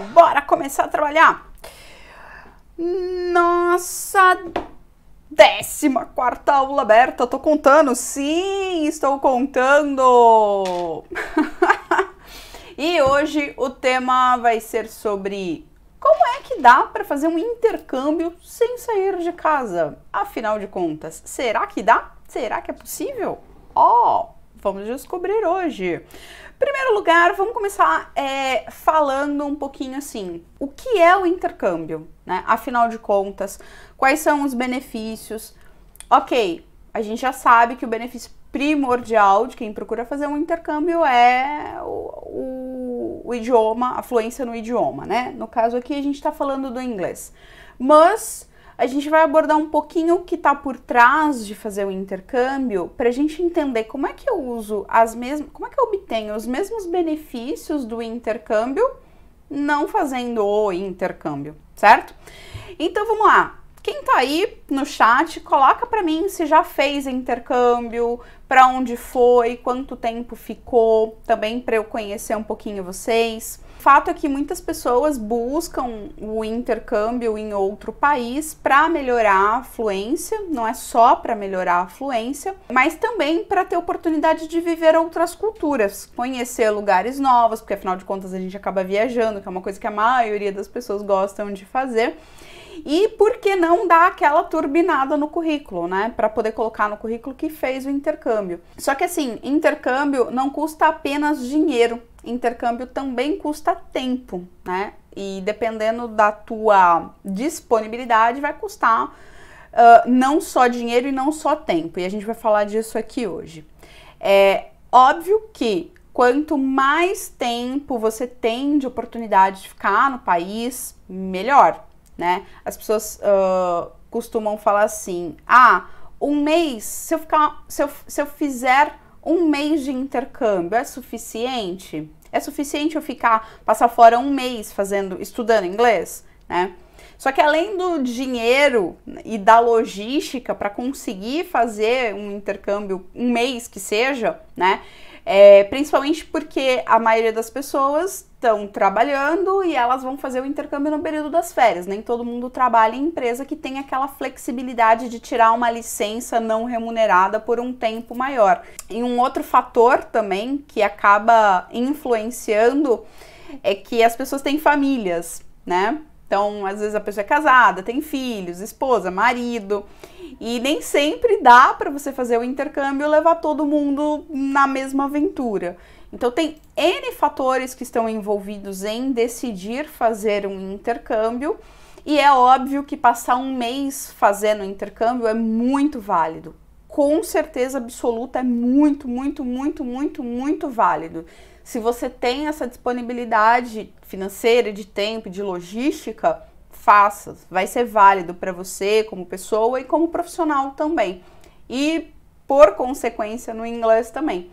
Bora começar a trabalhar. Nossa 14ª aula aberta, tô contando, sim, estou contando. E hoje o tema vai ser sobre como é que dá para fazer um intercâmbio sem sair de casa. Afinal de contas, será que dá? Será que é possível? Vamos descobrir hoje. Em primeiro lugar, vamos começar falando um pouquinho assim, o que é o intercâmbio, né? Afinal de contas, quais são os benefícios? Ok, a gente já sabe que o benefício primordial de quem procura fazer um intercâmbio é o idioma, a fluência no idioma, né? No caso aqui a gente tá falando do inglês, mas a gente vai abordar um pouquinho o que está por trás de fazer o intercâmbio para a gente entender como é que eu uso como é que eu obtenho os mesmos benefícios do intercâmbio não fazendo o intercâmbio, certo? Então vamos lá. Quem tá aí no chat, coloca para mim se já fez intercâmbio, para onde foi, quanto tempo ficou, também para eu conhecer um pouquinho vocês. O fato é que muitas pessoas buscam o intercâmbio em outro país para melhorar a fluência, não é só para melhorar a fluência, mas também para ter oportunidade de viver outras culturas, conhecer lugares novos, porque afinal de contas a gente acaba viajando, que é uma coisa que a maioria das pessoas gostam de fazer. E por que não dar aquela turbinada no currículo, né? Para poder colocar no currículo que fez o intercâmbio. Só que assim, intercâmbio não custa apenas dinheiro, intercâmbio também custa tempo, né? E dependendo da tua disponibilidade, vai custar não só dinheiro e não só tempo. E a gente vai falar disso aqui hoje. É óbvio que quanto mais tempo você tem de oportunidade de ficar no país, melhor. Né? As pessoas costumam falar assim, um mês, se eu fizer um mês de intercâmbio, é suficiente? É suficiente eu passar fora um mês estudando inglês, né? Só que além do dinheiro e da logística para conseguir fazer um intercâmbio, um mês que seja, né? Principalmente porque a maioria das pessoas estão trabalhando e elas vão fazer o intercâmbio no período das férias. Nem todo mundo trabalha em empresa que tem aquela flexibilidade de tirar uma licença não remunerada por um tempo maior. E um outro fator também que acaba influenciando é que as pessoas têm famílias, né? Então, às vezes a pessoa é casada, tem filhos, esposa, marido, e nem sempre dá para você fazer o intercâmbio e levar todo mundo na mesma aventura. Então, tem N fatores que estão envolvidos em decidir fazer um intercâmbio, e é óbvio que passar um mês fazendo intercâmbio é muito válido. Com certeza absoluta é muito, muito, muito, muito, muito válido. Se você tem essa disponibilidade financeira, de tempo, de logística, faça. Vai ser válido para você como pessoa e como profissional também. E, por consequência, no inglês também.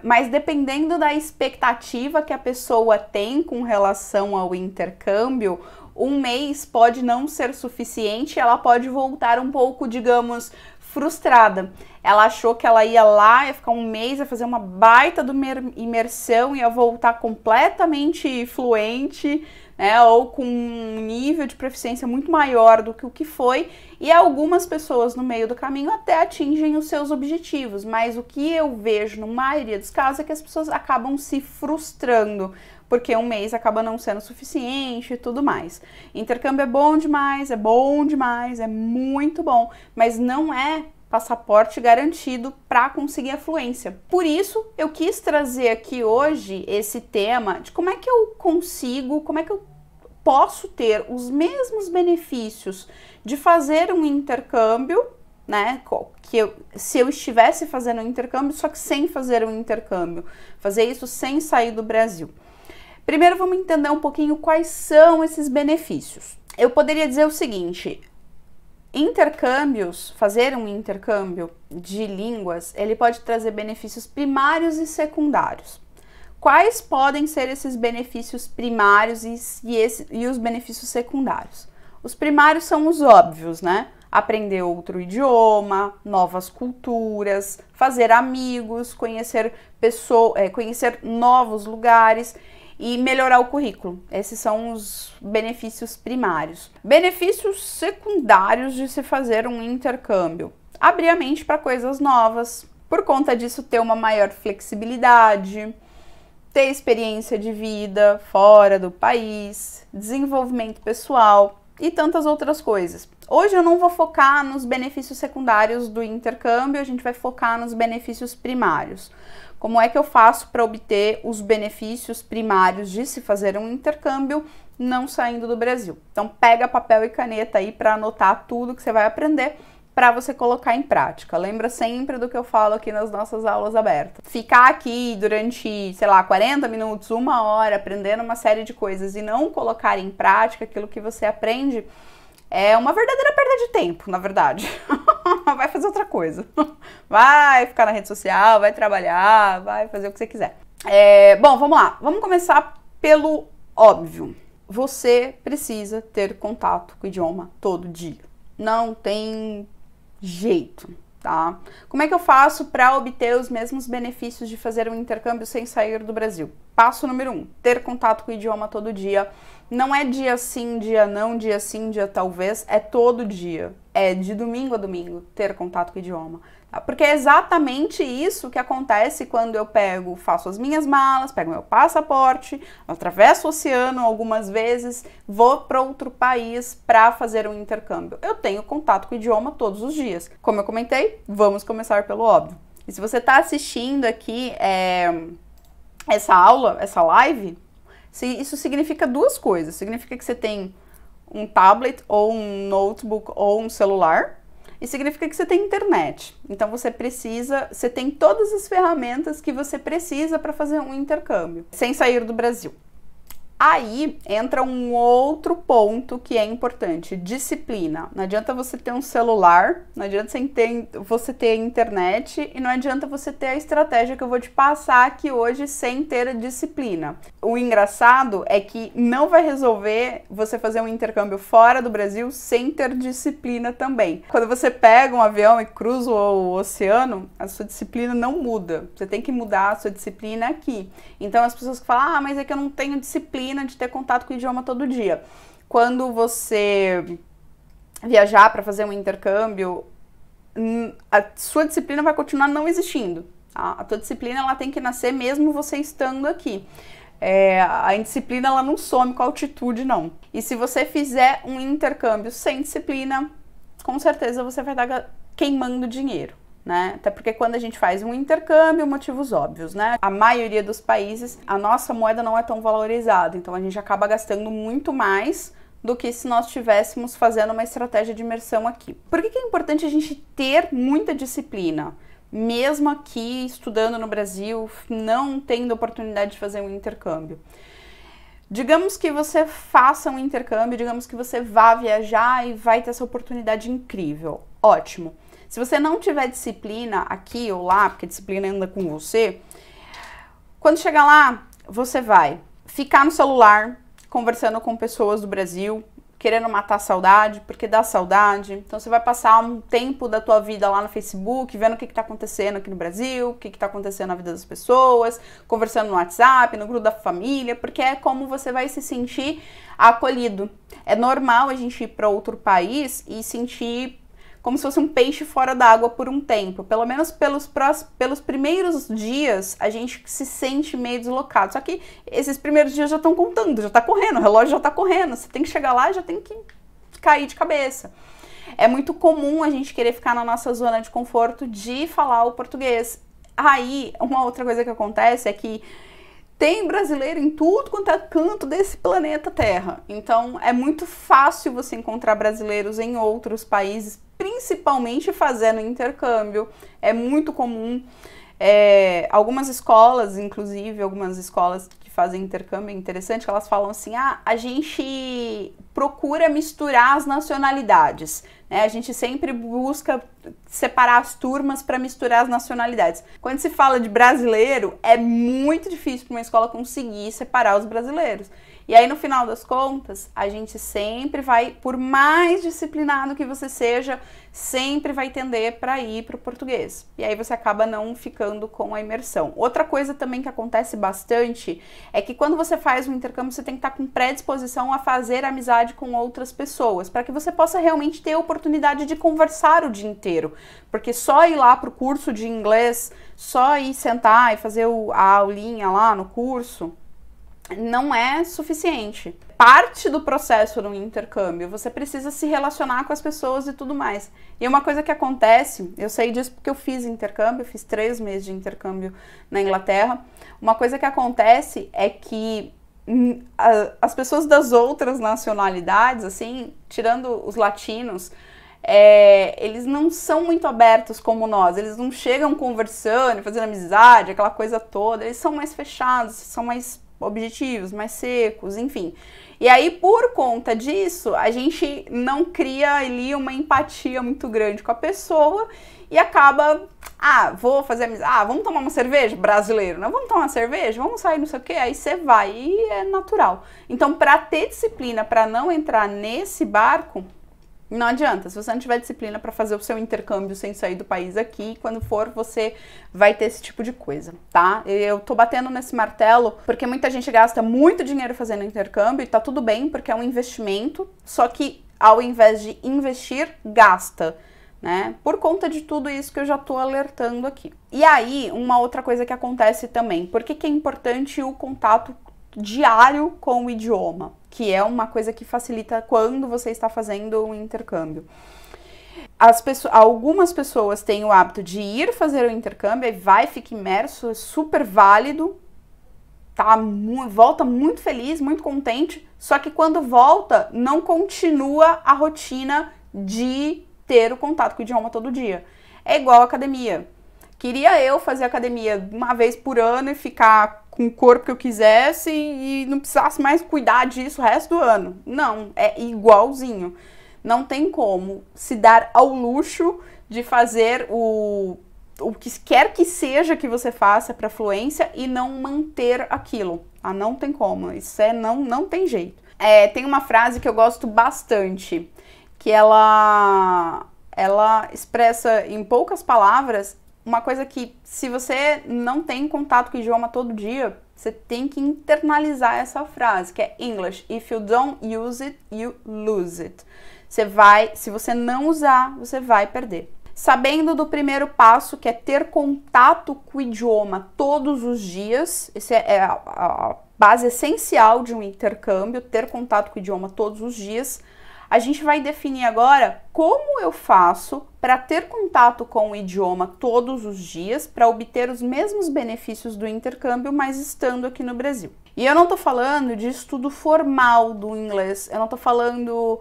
Mas dependendo da expectativa que a pessoa tem com relação ao intercâmbio, um mês pode não ser suficiente, ela pode voltar um pouco, digamos, frustrada. Ela achou que ela ia lá, ia ficar um mês, ia fazer uma baita de uma imersão, ia voltar completamente fluente, né, ou com um nível de proficiência muito maior do que o que foi, e algumas pessoas no meio do caminho até atingem os seus objetivos, mas o que eu vejo na maioria dos casos é que as pessoas acabam se frustrando, porque um mês acaba não sendo suficiente e tudo mais. Intercâmbio é bom demais, é muito bom, mas não é passaporte garantido para conseguir a fluência. Por isso, eu quis trazer aqui hoje esse tema de como é que eu consigo, como é que eu posso ter os mesmos benefícios de fazer um intercâmbio, né, se eu estivesse fazendo um intercâmbio, só que sem fazer um intercâmbio, fazer isso sem sair do Brasil. Primeiro, vamos entender um pouquinho quais são esses benefícios. Eu poderia dizer o seguinte: fazer um intercâmbio de línguas, ele pode trazer benefícios primários e secundários. Quais podem ser esses benefícios primários e os benefícios secundários? Os primários são os óbvios, né? Aprender outro idioma, novas culturas, fazer amigos, conhecer novos lugares. e melhorar o currículo. Esses são os benefícios primários. Benefícios secundários de se fazer um intercâmbio: abrir a mente para coisas novas, por conta disso ter uma maior flexibilidade, ter experiência de vida fora do país, desenvolvimento pessoal e tantas outras coisas. Hoje eu não vou focar nos benefícios secundários do intercâmbio, a gente vai focar nos benefícios primários. Como é que eu faço para obter os benefícios primários de se fazer um intercâmbio não saindo do Brasil? Então pega papel e caneta aí para anotar tudo que você vai aprender para você colocar em prática. Lembra sempre do que eu falo aqui nas nossas aulas abertas. Ficar aqui durante, sei lá, 40 minutos, 1 hora, aprendendo uma série de coisas e não colocar em prática aquilo que você aprende é uma verdadeira perda de tempo, na verdade. Vai fazer outra coisa. Vai ficar na rede social, vai trabalhar, vai fazer o que você quiser. Bom, vamos lá. Vamos começar pelo óbvio. Você precisa ter contato com o idioma todo dia. Não tem jeito, tá? Como é que eu faço para obter os mesmos benefícios de fazer um intercâmbio sem sair do Brasil? Passo número 1, ter contato com o idioma todo dia. Não é dia sim, dia não, dia sim, dia talvez, é todo dia. É de domingo a domingo ter contato com o idioma. Tá? Porque é exatamente isso que acontece quando eu faço as minhas malas, pego meu passaporte, atravesso o oceano algumas vezes, vou para outro país para fazer um intercâmbio. Eu tenho contato com o idioma todos os dias. Como eu comentei, vamos começar pelo óbvio. E se você está assistindo aqui essa aula, essa live, isso significa duas coisas. Significa que você tem um tablet, ou um notebook, ou um celular, e significa que você tem internet. Então você tem todas as ferramentas que você precisa para fazer um intercâmbio, sem sair do Brasil. Aí entra um outro ponto que é importante: disciplina. Não adianta você ter um celular, não adianta você ter internet e não adianta você ter a estratégia que eu vou te passar aqui hoje sem ter a disciplina. O engraçado é que não vai resolver você fazer um intercâmbio fora do Brasil sem ter disciplina também. Quando você pega um avião e cruza o oceano, a sua disciplina não muda. Você tem que mudar a sua disciplina aqui. Então as pessoas que falam, mas é que eu não tenho disciplina de ter contato com o idioma todo dia. Quando você viajar para fazer um intercâmbio, a sua disciplina vai continuar não existindo. Tá? A tua disciplina ela tem que nascer mesmo você estando aqui. A indisciplina ela não some com a altitude, não. E se você fizer um intercâmbio sem disciplina, com certeza você vai estar queimando dinheiro. Né? Até porque quando a gente faz um intercâmbio, motivos óbvios, né? A maioria dos países, a nossa moeda não é tão valorizada, então a gente acaba gastando muito mais do que se nós estivéssemos fazendo uma estratégia de imersão aqui. Por que é importante a gente ter muita disciplina? Mesmo aqui, estudando no Brasil, não tendo oportunidade de fazer um intercâmbio. Digamos que você faça um intercâmbio, digamos que você vá viajar e vai ter essa oportunidade incrível. Ótimo. Se você não tiver disciplina aqui ou lá, porque a disciplina anda com você, quando chegar lá, você vai ficar no celular, conversando com pessoas do Brasil, querendo matar a saudade, porque dá saudade. Então você vai passar um tempo da tua vida lá no Facebook, vendo o que está acontecendo aqui no Brasil, o que está acontecendo na vida das pessoas, conversando no WhatsApp, no grupo da família, porque é como você vai se sentir acolhido. É normal a gente ir para outro país e sentir como se fosse um peixe fora d'água por um tempo. Pelo menos pelos primeiros dias, a gente se sente meio deslocado. Só que esses primeiros dias já estão contando, já está correndo, o relógio já está correndo. Você tem que chegar lá e já tem que cair de cabeça. É muito comum a gente querer ficar na nossa zona de conforto de falar o português. Aí, uma outra coisa que acontece é que tem brasileiro em tudo quanto é canto desse planeta Terra. Então, é muito fácil você encontrar brasileiros em outros países, principalmente fazendo intercâmbio. É muito comum. Algumas escolas, inclusive, algumas escolas que fazem intercâmbio, é interessante que elas falam assim, a gente procura misturar as nacionalidades, né? A gente sempre busca separar as turmas para misturar as nacionalidades. Quando se fala de brasileiro, é muito difícil para uma escola conseguir separar os brasileiros. E aí, no final das contas, a gente sempre vai, por mais disciplinado que você seja, sempre vai tender para ir para o português. E aí você acaba não ficando com a imersão. Outra coisa também que acontece bastante é que quando você faz um intercâmbio, você tem que estar com predisposição a fazer amizade com outras pessoas, para que você possa realmente ter a oportunidade de conversar o dia inteiro. Porque só ir lá para o curso de inglês, só ir sentar e fazer a aulinha lá no curso, não é suficiente. Parte do processo no intercâmbio, você precisa se relacionar com as pessoas e tudo mais. E uma coisa que acontece, eu sei disso porque eu fiz intercâmbio, eu fiz 3 meses de intercâmbio na Inglaterra. Uma coisa que acontece é que as pessoas das outras nacionalidades, assim, tirando os latinos, eles não são muito abertos como nós, eles não chegam conversando, fazendo amizade, aquela coisa toda, eles são mais fechados, são mais objetivos, mais secos, enfim. E aí, por conta disso, a gente não cria ali uma empatia muito grande com a pessoa e acaba, vou fazer amizade, vamos tomar uma cerveja, brasileiro, né? Vamos tomar uma cerveja, vamos sair, não sei o quê, aí você vai e é natural. Então, para ter disciplina, para não entrar nesse barco, não adianta, se você não tiver disciplina para fazer o seu intercâmbio sem sair do país aqui, quando for, você vai ter esse tipo de coisa, tá? Eu tô batendo nesse martelo porque muita gente gasta muito dinheiro fazendo intercâmbio e tá tudo bem, porque é um investimento, só que ao invés de investir, gasta, né? Por conta de tudo isso que eu já tô alertando aqui. E aí, uma outra coisa que acontece também, por que é importante o contato diário com o idioma, que é uma coisa que facilita quando você está fazendo um intercâmbio. Algumas pessoas têm o hábito de ir fazer o intercâmbio e vai, fica imerso, é super válido, tá? Volta muito feliz, muito contente, só que quando volta, não continua a rotina de ter o contato com o idioma todo dia. É igual a academia. Queria eu fazer academia uma vez por ano e ficar com o corpo que eu quisesse e não precisasse mais cuidar disso o resto do ano. Não, é igualzinho. Não tem como se dar ao luxo de fazer o que quer que seja que você faça para fluência e não manter aquilo. Não tem como, isso não tem jeito. Tem uma frase que eu gosto bastante, que ela expressa em poucas palavras uma coisa que, se você não tem contato com o idioma todo dia, você tem que internalizar essa frase, que é English. If you don't use it, you lose it. Se você não usar, você vai perder. Sabendo do primeiro passo, que é ter contato com o idioma todos os dias, essa é a base essencial de um intercâmbio, ter contato com o idioma todos os dias, a gente vai definir agora como eu faço para ter contato com o idioma todos os dias, para obter os mesmos benefícios do intercâmbio, mas estando aqui no Brasil. E eu não tô falando de estudo formal do inglês, eu não tô falando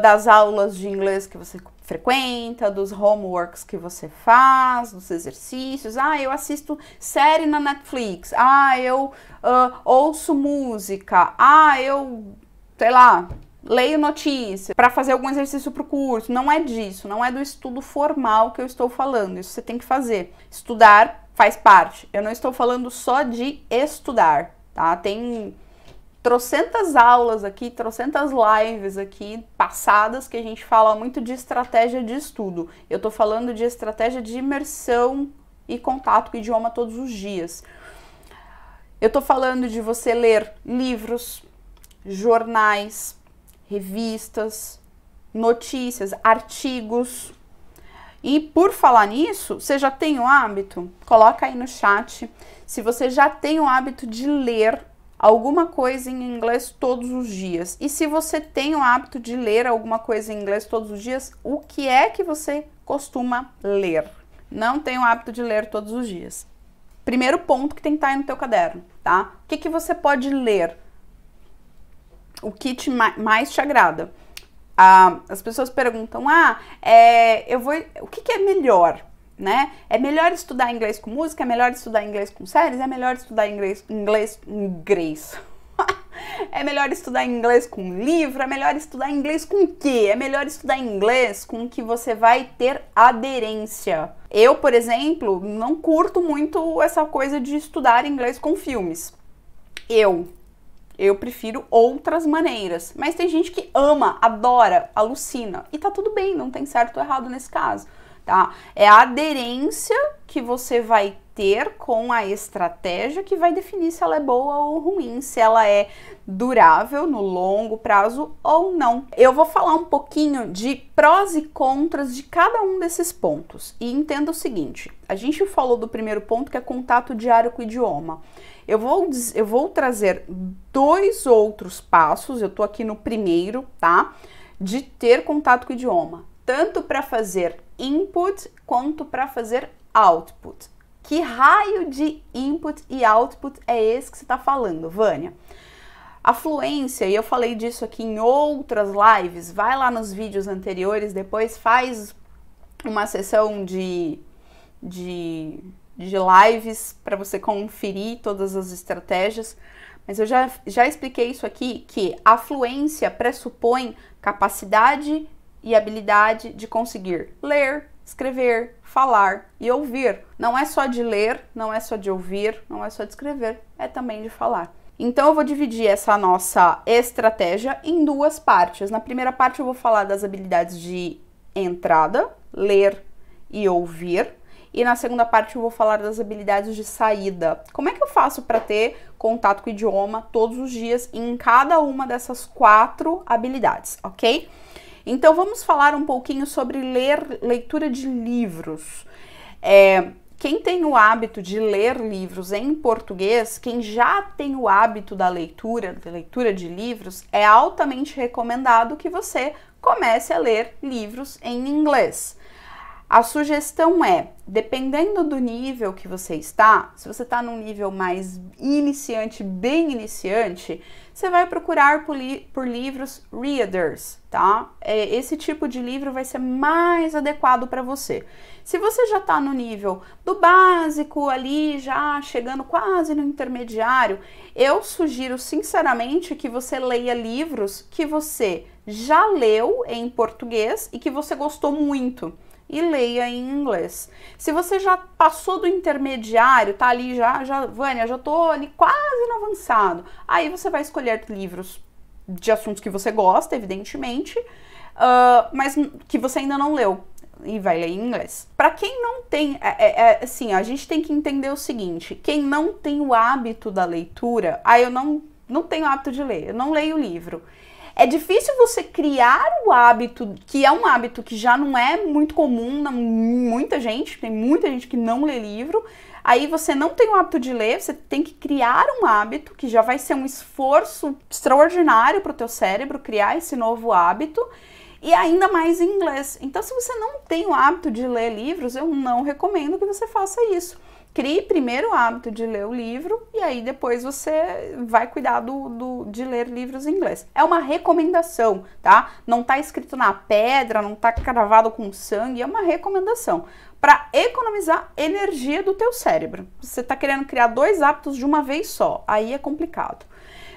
das aulas de inglês que você frequenta, dos homeworks que você faz, dos exercícios. Eu assisto série na Netflix. Eu ouço música. Eu, sei lá, leio notícia para fazer algum exercício para o curso. Não é disso, não é do estudo formal que eu estou falando. Isso você tem que fazer. Estudar faz parte. Eu não estou falando só de estudar, tá? Tem trocentas aulas aqui, trocentas lives aqui passadas que a gente fala muito de estratégia de estudo. Eu tô falando de estratégia de imersão e contato com o idioma todos os dias. Eu tô falando de você ler livros, jornais, revistas, notícias, artigos. E por falar nisso, você já tem o hábito? Coloca aí no chat se você já tem o hábito de ler alguma coisa em inglês todos os dias. E se você tem o hábito de ler alguma coisa em inglês todos os dias, o que é que você costuma ler? Não tem o hábito de ler todos os dias. Primeiro ponto que tem que estar aí no teu caderno, tá? O que você pode ler? O que mais te agrada? As pessoas perguntam, o que é melhor? Né? É melhor estudar inglês com música? É melhor estudar inglês com séries? É melhor estudar inglês. É melhor estudar inglês com livro? É melhor estudar inglês com o quê? É melhor estudar inglês com que você vai ter aderência. Eu, por exemplo, não curto muito essa coisa de estudar inglês com filmes. Eu prefiro outras maneiras. Mas tem gente que ama, adora, alucina. E tá tudo bem, não tem certo ou errado nesse caso, tá? É a aderência que você vai ter com a estratégia que vai definir se ela é boa ou ruim, se ela é durável no longo prazo ou não. Eu vou falar um pouquinho de prós e contras de cada um desses pontos. E entenda o seguinte, a gente falou do primeiro ponto, que é contato diário com o idioma. Eu vou trazer 2 outros passos, eu tô aqui no primeiro, tá? De ter contato com o idioma, tanto para fazer input quanto para fazer output. Que raio de input e output é esse que você está falando, Vânia? A fluência, e eu falei disso aqui em outras lives, vai lá nos vídeos anteriores, depois faz uma sessão de lives para você conferir todas as estratégias, mas eu já expliquei isso aqui, que a fluência pressupõe capacidade e habilidade de conseguir ler, escrever, falar e ouvir. Não é só de ler, não é só de ouvir, não é só de escrever, é também de falar. Então eu vou dividir essa nossa estratégia em 2 partes. Na primeira parte eu vou falar das habilidades de entrada, ler e ouvir. E na segunda parte eu vou falar das habilidades de saída. Como é que eu faço para ter contato com o idioma todos os dias em cada uma dessas 4 habilidades, ok? Então vamos falar um pouquinho sobre leitura de livros. Quem tem o hábito de ler livros em português, quem já tem o hábito da leitura de livros, é altamente recomendado que você comece a ler livros em inglês. A sugestão é, dependendo do nível que você está, se você está num nível mais iniciante, bem iniciante, você vai procurar por livros readers, tá? Esse tipo de livro vai ser mais adequado para você. Se você já está no nível do básico ali, já chegando quase no intermediário, eu sugiro sinceramente que você leia livros que você já leu em português e que você gostou muito. E leia em inglês. Se você já passou do intermediário, tá ali Vânia, já tô ali quase no avançado, aí você vai escolher livros de assuntos que você gosta, evidentemente, mas que você ainda não leu e vai ler em inglês. Para quem não tem, assim, a gente tem que entender o seguinte, quem não tem o hábito da leitura, eu não tenho hábito de ler, eu não leio livro. É difícil você criar o hábito, que é um hábito que já não é muito comum, tem muita gente que não lê livro, aí você não tem o hábito de ler, você tem que criar um hábito, que já vai ser um esforço extraordinário para o teu cérebro criar esse novo hábito, e ainda mais em inglês. Então, se você não tem o hábito de ler livros, eu não recomendo que você faça isso. Crie primeiro o hábito de ler o livro e aí depois você vai cuidar de ler livros em inglês. É uma recomendação, tá? Não tá escrito na pedra, não tá cravado com sangue, é uma recomendação para economizar energia do teu cérebro. Você tá querendo criar 2 hábitos de uma vez só, aí é complicado.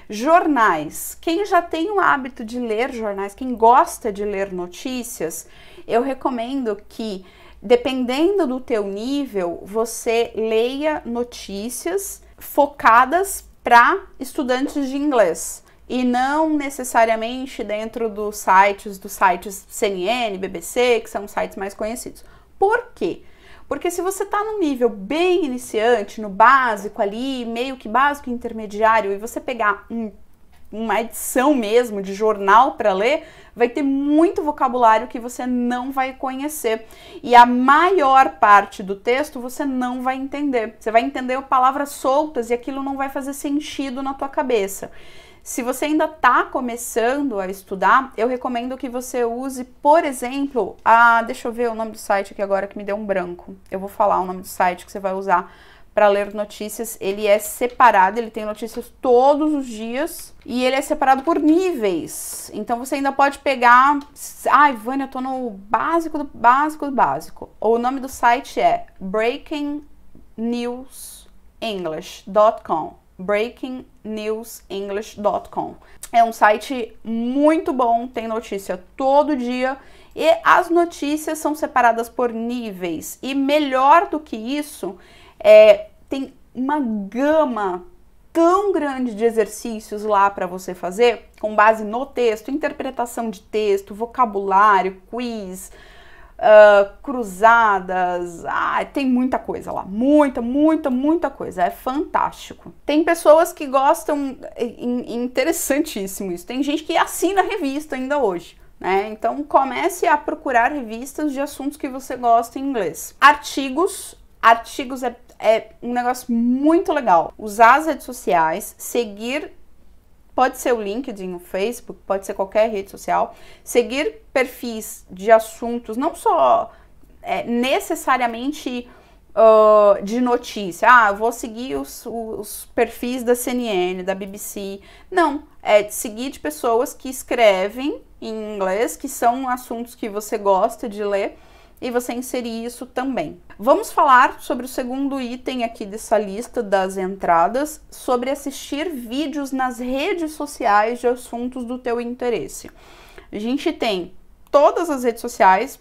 Jornais. Quem já tem o hábito de ler jornais, quem gosta de ler notícias, eu recomendo que, dependendo do teu nível, você leia notícias focadas para estudantes de inglês e não necessariamente dentro dos sites CNN, BBC, que são sites mais conhecidos. Por quê? Porque se você está num nível bem iniciante, no básico ali, meio que básico intermediário, e você pegar uma edição mesmo de jornal para ler, vai ter muito vocabulário que você não vai conhecer. E a maior parte do texto você não vai entender. Você vai entender palavras soltas e aquilo não vai fazer sentido na tua cabeça. Se você ainda está começando a estudar, eu recomendo que você use, por exemplo, deixa eu ver o nome do site aqui agora que me deu um branco. Eu vou falar o nome do site que você vai usar para ler notícias. Ele é separado, ele tem notícias todos os dias e ele é separado por níveis. Então você ainda pode pegar, Vânia, eu tô no básico do básico do básico. O nome do site é breakingnewsenglish.com. breakingnewsenglish.com. É um site muito bom, tem notícia todo dia e as notícias são separadas por níveis. E melhor do que isso, tem uma gama tão grande de exercícios lá para você fazer, com base no texto, interpretação de texto, vocabulário, quiz, cruzadas, tem muita coisa lá, muita coisa, é fantástico. Tem pessoas que gostam, interessantíssimo isso, tem gente que assina revista ainda hoje, né? Então comece a procurar revistas de assuntos que você gosta em inglês. Artigos é um negócio muito legal. Usar as redes sociais, seguir, pode ser o LinkedIn, o Facebook, pode ser qualquer rede social, seguir perfis de assuntos, não só necessariamente de notícia. Eu vou seguir os perfis da CNN, da BBC. Não, é seguir de pessoas que escrevem em inglês, que são assuntos que você gosta de ler, e você inserir isso também. Vamos falar sobre o segundo item aqui dessa lista das entradas, sobre assistir vídeos nas redes sociais de assuntos do teu interesse. A gente tem todas as redes sociais,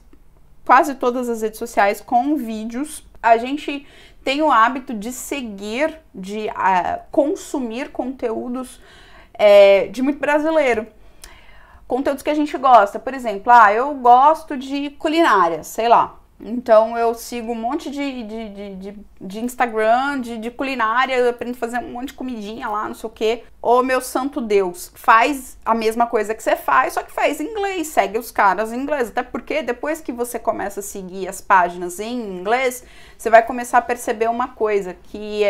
quase todas as redes sociais com vídeos. A gente tem o hábito de seguir, de consumir conteúdos de muito brasileiro. Conteúdos que a gente gosta, por exemplo, eu gosto de culinária, sei lá. Então eu sigo um monte de Instagram, de culinária, eu aprendo a fazer um monte de comidinha lá, não sei o quê. Ô meu santo Deus, faz a mesma coisa que você faz, só que faz em inglês, segue os caras em inglês. Até porque depois que você começa a seguir as páginas em inglês, você vai começar a perceber uma coisa, que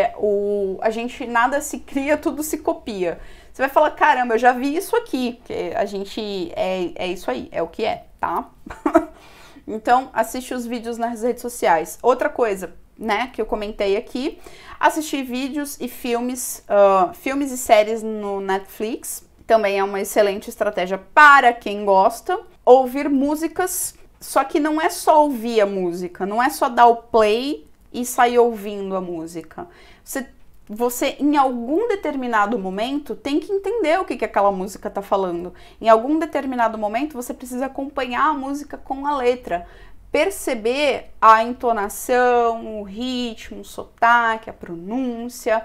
a gente nada se cria, tudo se copia. Você vai falar, caramba, eu já vi isso aqui, porque a gente é isso aí, é o que é, tá? Então, assiste os vídeos nas redes sociais. Outra coisa, né, que eu comentei aqui, assistir vídeos e filmes e séries no Netflix, também é uma excelente estratégia para quem gosta. Ouvir músicas, só que não é só ouvir a música, não é só dar o play e sair ouvindo a música. Você, em algum determinado momento, tem que entender o que aquela música tá falando. Em algum determinado momento, você precisa acompanhar a música com a letra. Perceber a entonação, o ritmo, o sotaque, a pronúncia.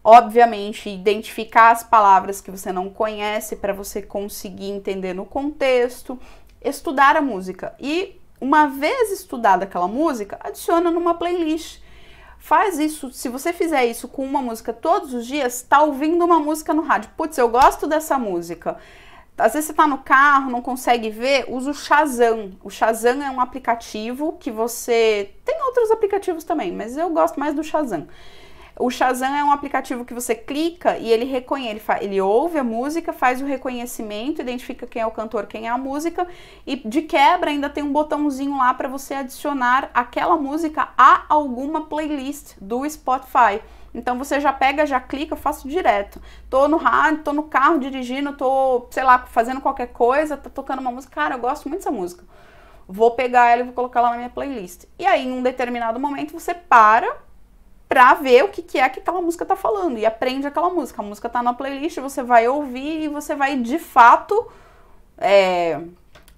Obviamente, identificar as palavras que você não conhece para você conseguir entender no contexto. Estudar a música. E, uma vez estudada aquela música, adiciona numa playlist. Faz isso, se você fizer isso com uma música todos os dias, tá ouvindo uma música no rádio. Putz, eu gosto dessa música. Às vezes você tá no carro, não consegue ver, usa o Shazam. O Shazam é um aplicativo que você... Tem outros aplicativos também, mas eu gosto mais do Shazam. O Shazam é um aplicativo que você clica e ele reconhece, ele ouve a música, faz o reconhecimento, identifica quem é o cantor, quem é a música, e de quebra ainda tem um botãozinho lá para você adicionar aquela música a alguma playlist do Spotify. Então você já pega, já clica, eu faço direto. Tô no rádio, tô no carro dirigindo, tô, sei lá, fazendo qualquer coisa, tá tocando uma música, cara, eu gosto muito dessa música. Vou pegar ela e vou colocar lá na minha playlist. E aí, em um determinado momento, você para pra ver o que é que aquela música tá falando e aprende aquela música. A música tá na playlist, você vai ouvir e você vai, de fato,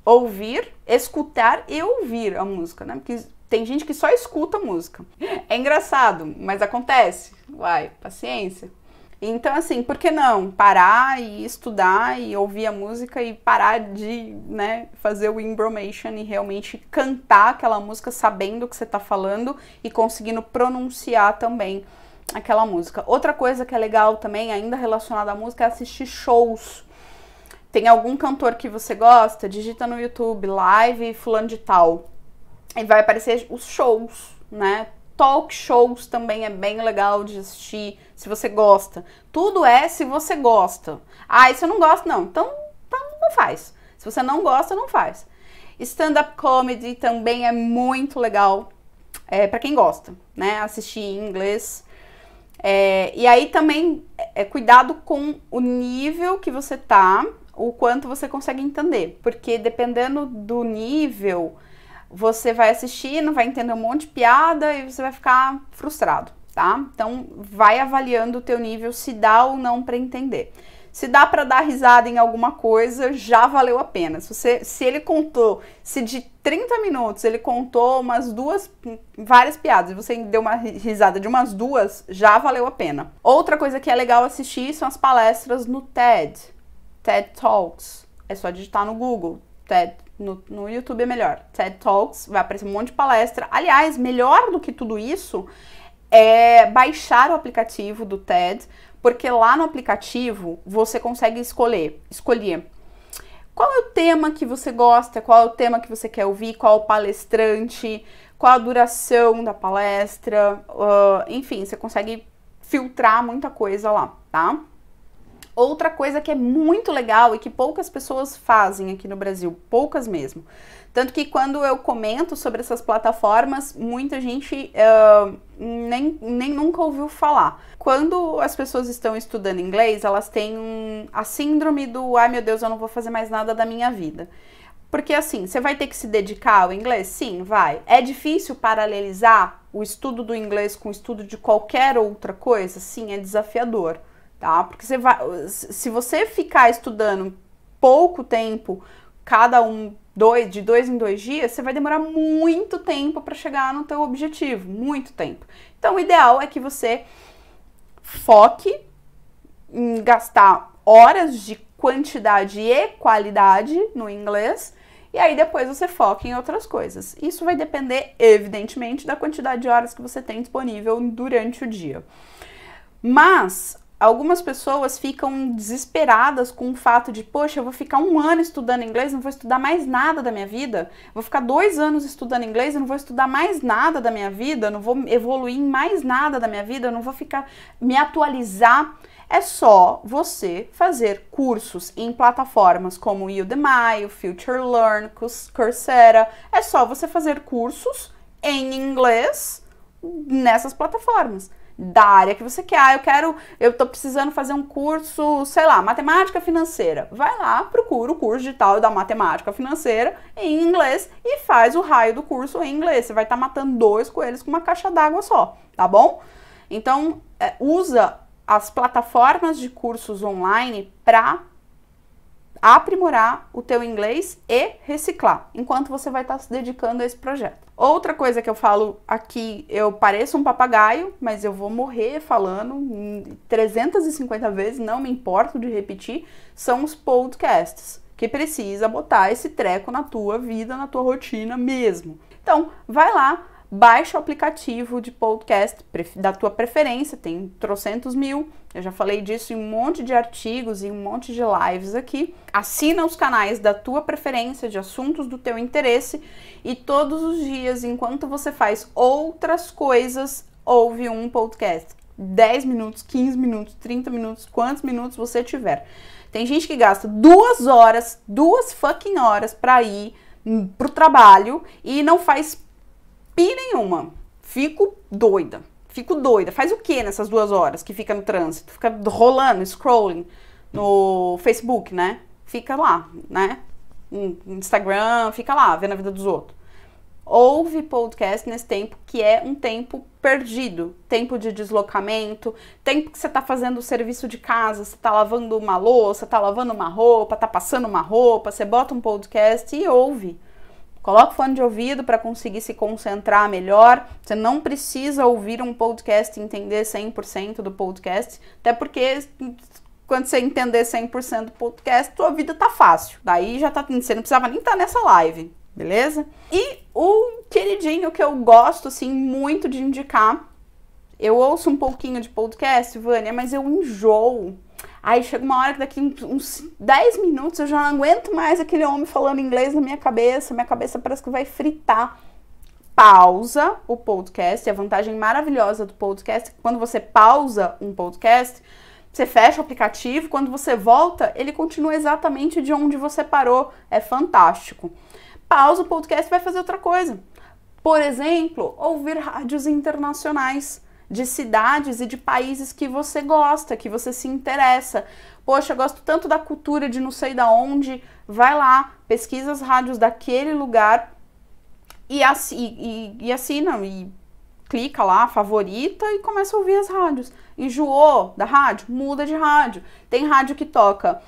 ouvir, escutar e ouvir a música, né? Porque tem gente que só escuta a música. É engraçado, mas acontece. Vai, paciência. Então, assim, por que não parar e estudar e ouvir a música e parar de, né, fazer o embromation e realmente cantar aquela música sabendo o que você tá falando e conseguindo pronunciar também aquela música. Outra coisa que é legal também, ainda relacionada à música, é assistir shows. Tem algum cantor que você gosta? Digita no YouTube, live fulano de tal. E vai aparecer os shows, né? Talk shows também é bem legal de assistir, se você gosta. Tudo é se você gosta. E se eu não gosto, não. Então não faz. Se você não gosta, não faz. Stand-up comedy também é muito legal para quem gosta, né? Assistir em inglês. E aí também cuidado com o nível que você tá, o quanto você consegue entender. Porque dependendo do nível, você vai assistir, não vai entender um monte de piada e você vai ficar frustrado, tá? Então, vai avaliando o teu nível, se dá ou não para entender. Se dá para dar risada em alguma coisa, já valeu a pena. Se ele contou, se de 30 minutos ele contou várias piadas, e você deu uma risada de umas 2, já valeu a pena. Outra coisa que é legal assistir são as palestras no TED Talks. É só digitar no Google, TED, no YouTube é melhor. TED Talks, vai aparecer um monte de palestra. Aliás, melhor do que tudo isso é baixar o aplicativo do TED, porque lá no aplicativo você consegue escolher qual é o tema que você gosta, qual é o tema que você quer ouvir, qual é o palestrante, qual a duração da palestra, enfim, você consegue filtrar muita coisa lá, tá? Outra coisa que é muito legal e que poucas pessoas fazem aqui no Brasil, poucas mesmo. Tanto que quando eu comento sobre essas plataformas, muita gente nem nunca ouviu falar. Quando as pessoas estão estudando inglês, elas têm a síndrome do ai meu Deus, eu não vou fazer mais nada da minha vida. Porque assim, você vai ter que se dedicar ao inglês? Sim, vai. É difícil paralelizar o estudo do inglês com o estudo de qualquer outra coisa? Sim, é desafiador, tá? Porque se você ficar estudando pouco tempo, de 2 em 2 dias, você vai demorar muito tempo para chegar no teu objetivo, muito tempo. Então, o ideal é que você foque em gastar horas de quantidade e qualidade no inglês, e aí depois você foca em outras coisas. Isso vai depender, evidentemente, da quantidade de horas que você tem disponível durante o dia. Mas algumas pessoas ficam desesperadas com o fato de, poxa, eu vou ficar 1 ano estudando inglês, não vou estudar mais nada da minha vida, vou ficar 2 anos estudando inglês e não vou estudar mais nada da minha vida, não vou evoluir em mais nada da minha vida, não vou me atualizar. É só você fazer cursos em plataformas como o Udemy, o Future Learn, Coursera. É só você fazer cursos em inglês nessas plataformas da área que você quer. Eu tô precisando fazer um curso, sei lá, matemática financeira. Vai lá, procura o curso digital da matemática financeira em inglês e faz o raio do curso em inglês. Você vai estar matando 2 coelhos com uma caixa d'água só, tá bom? Então, usa as plataformas de cursos online para aprimorar o teu inglês e reciclar, enquanto você vai estar se dedicando a esse projeto. Outra coisa que eu falo aqui, eu pareço um papagaio, mas eu vou morrer falando 350 vezes, não me importo de repetir, são os podcasts, que precisa botar esse treco na tua vida, na tua rotina mesmo. Então, vai lá, baixa o aplicativo de podcast da tua preferência, tem trocentos mil, eu já falei disso em um monte de artigos e um monte de lives aqui. Assina os canais da tua preferência, de assuntos do teu interesse, e todos os dias, enquanto você faz outras coisas, ouve um podcast. 10 minutos, 15 minutos, 30 minutos, quantos minutos você tiver. Tem gente que gasta 2 horas, 2 fucking horas pra ir pro trabalho e não faz nenhuma. Fico doida. Faz o que nessas 2 horas que fica no trânsito? Fica rolando, scrolling no Facebook, né? Fica lá, né? No Instagram, fica lá, vendo a vida dos outros. Ouve podcast nesse tempo que é um tempo perdido. Tempo de deslocamento, tempo que você tá fazendo o serviço de casa, você tá lavando uma louça, tá lavando uma roupa, tá passando uma roupa, você bota um podcast e ouve. Coloca o fone de ouvido para conseguir se concentrar melhor. Você não precisa ouvir um podcast e entender 100% do podcast, até porque quando você entender 100% do podcast, tua vida tá fácil. Daí já tá, você não precisava nem estar nessa live, beleza? E o queridinho que eu gosto, assim, muito de indicar, eu ouço um pouquinho de podcast, Vânia, mas eu enjoo. Aí chega uma hora que daqui uns 10 minutos eu já não aguento mais aquele homem falando inglês na minha cabeça parece que vai fritar. Pausa o podcast, e a vantagem maravilhosa do podcast é que quando você pausa um podcast, você fecha o aplicativo, quando você volta, ele continua exatamente de onde você parou. É fantástico. Pausa o podcast e vai fazer outra coisa. Por exemplo, ouvir rádios internacionais de cidades e de países que você gosta, que você se interessa. Poxa, eu gosto tanto da cultura de não sei da onde. Vai lá, pesquisa as rádios daquele lugar e assina. E clica lá, favorita e começa a ouvir as rádios. Enjoou da rádio? Muda de rádio. Tem rádio que toca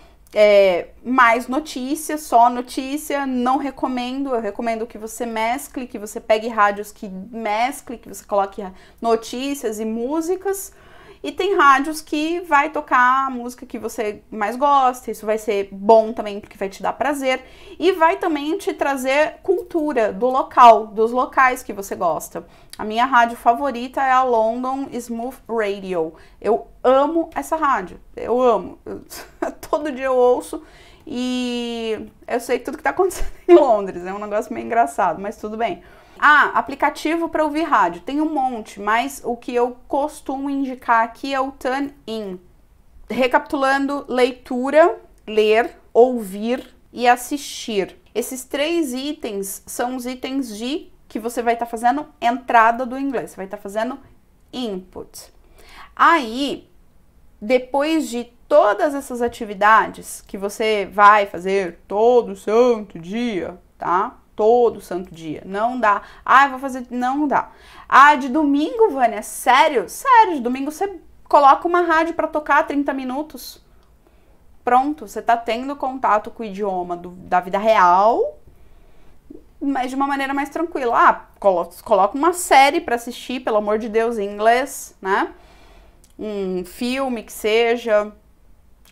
mais notícias, só notícia, não recomendo. Eu recomendo que você mescle, que você pegue rádios que mescle, que você coloque notícias e músicas. E tem rádios que vai tocar a música que você mais gosta, isso vai ser bom também porque vai te dar prazer e vai também te trazer cultura do local, dos locais que você gosta. A minha rádio favorita é a London Smooth Radio. Eu amo essa rádio, eu amo. Todo dia eu ouço e eu sei tudo que tá acontecendo em Londres, é um negócio meio engraçado, mas tudo bem. Aplicativo para ouvir rádio. Tem um monte, mas o que eu costumo indicar aqui é o TuneIn. Recapitulando, leitura, ler, ouvir e assistir. Esses 3 itens são os itens de que você vai estar fazendo entrada do inglês, você vai estar fazendo input. Aí, depois de todas essas atividades que você vai fazer todo santo dia, tá? Todo santo dia. Não dá. Vou fazer... Não dá. De domingo, Vânia? Sério? Sério, de domingo você coloca uma rádio para tocar 30 minutos. Pronto, você tá tendo contato com o idioma da vida real, mas de uma maneira mais tranquila. Coloca uma série para assistir, pelo amor de Deus, em inglês, né? Um filme que seja...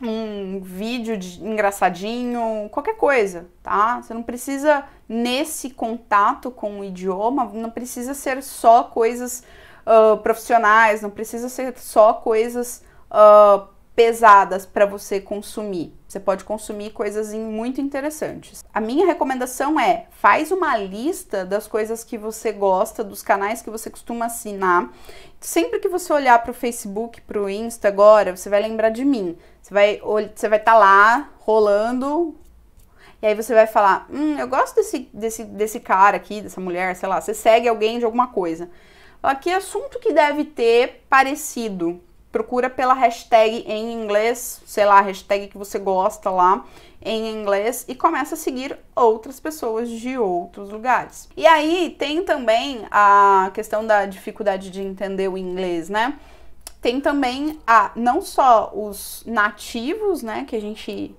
um vídeo engraçadinho, qualquer coisa, tá? Você não precisa, nesse contato com o idioma, não precisa ser só coisas profissionais, não precisa ser só coisas pesadas para você consumir. Você pode consumir coisas muito interessantes. A minha recomendação faz uma lista das coisas que você gosta, dos canais que você costuma assinar. Sempre que você olhar para o Facebook, para o Insta agora, você vai lembrar de mim. Você vai estar lá, rolando, e aí você vai falar, eu gosto desse cara aqui, dessa mulher, sei lá, você segue alguém de alguma coisa. Que assunto que deve ter parecido? Procura pela hashtag em inglês, sei lá, a hashtag que você gosta lá em inglês e começa a seguir outras pessoas de outros lugares. E aí tem também a questão da dificuldade de entender o inglês, né? Tem também não só os nativos, né, que a gente,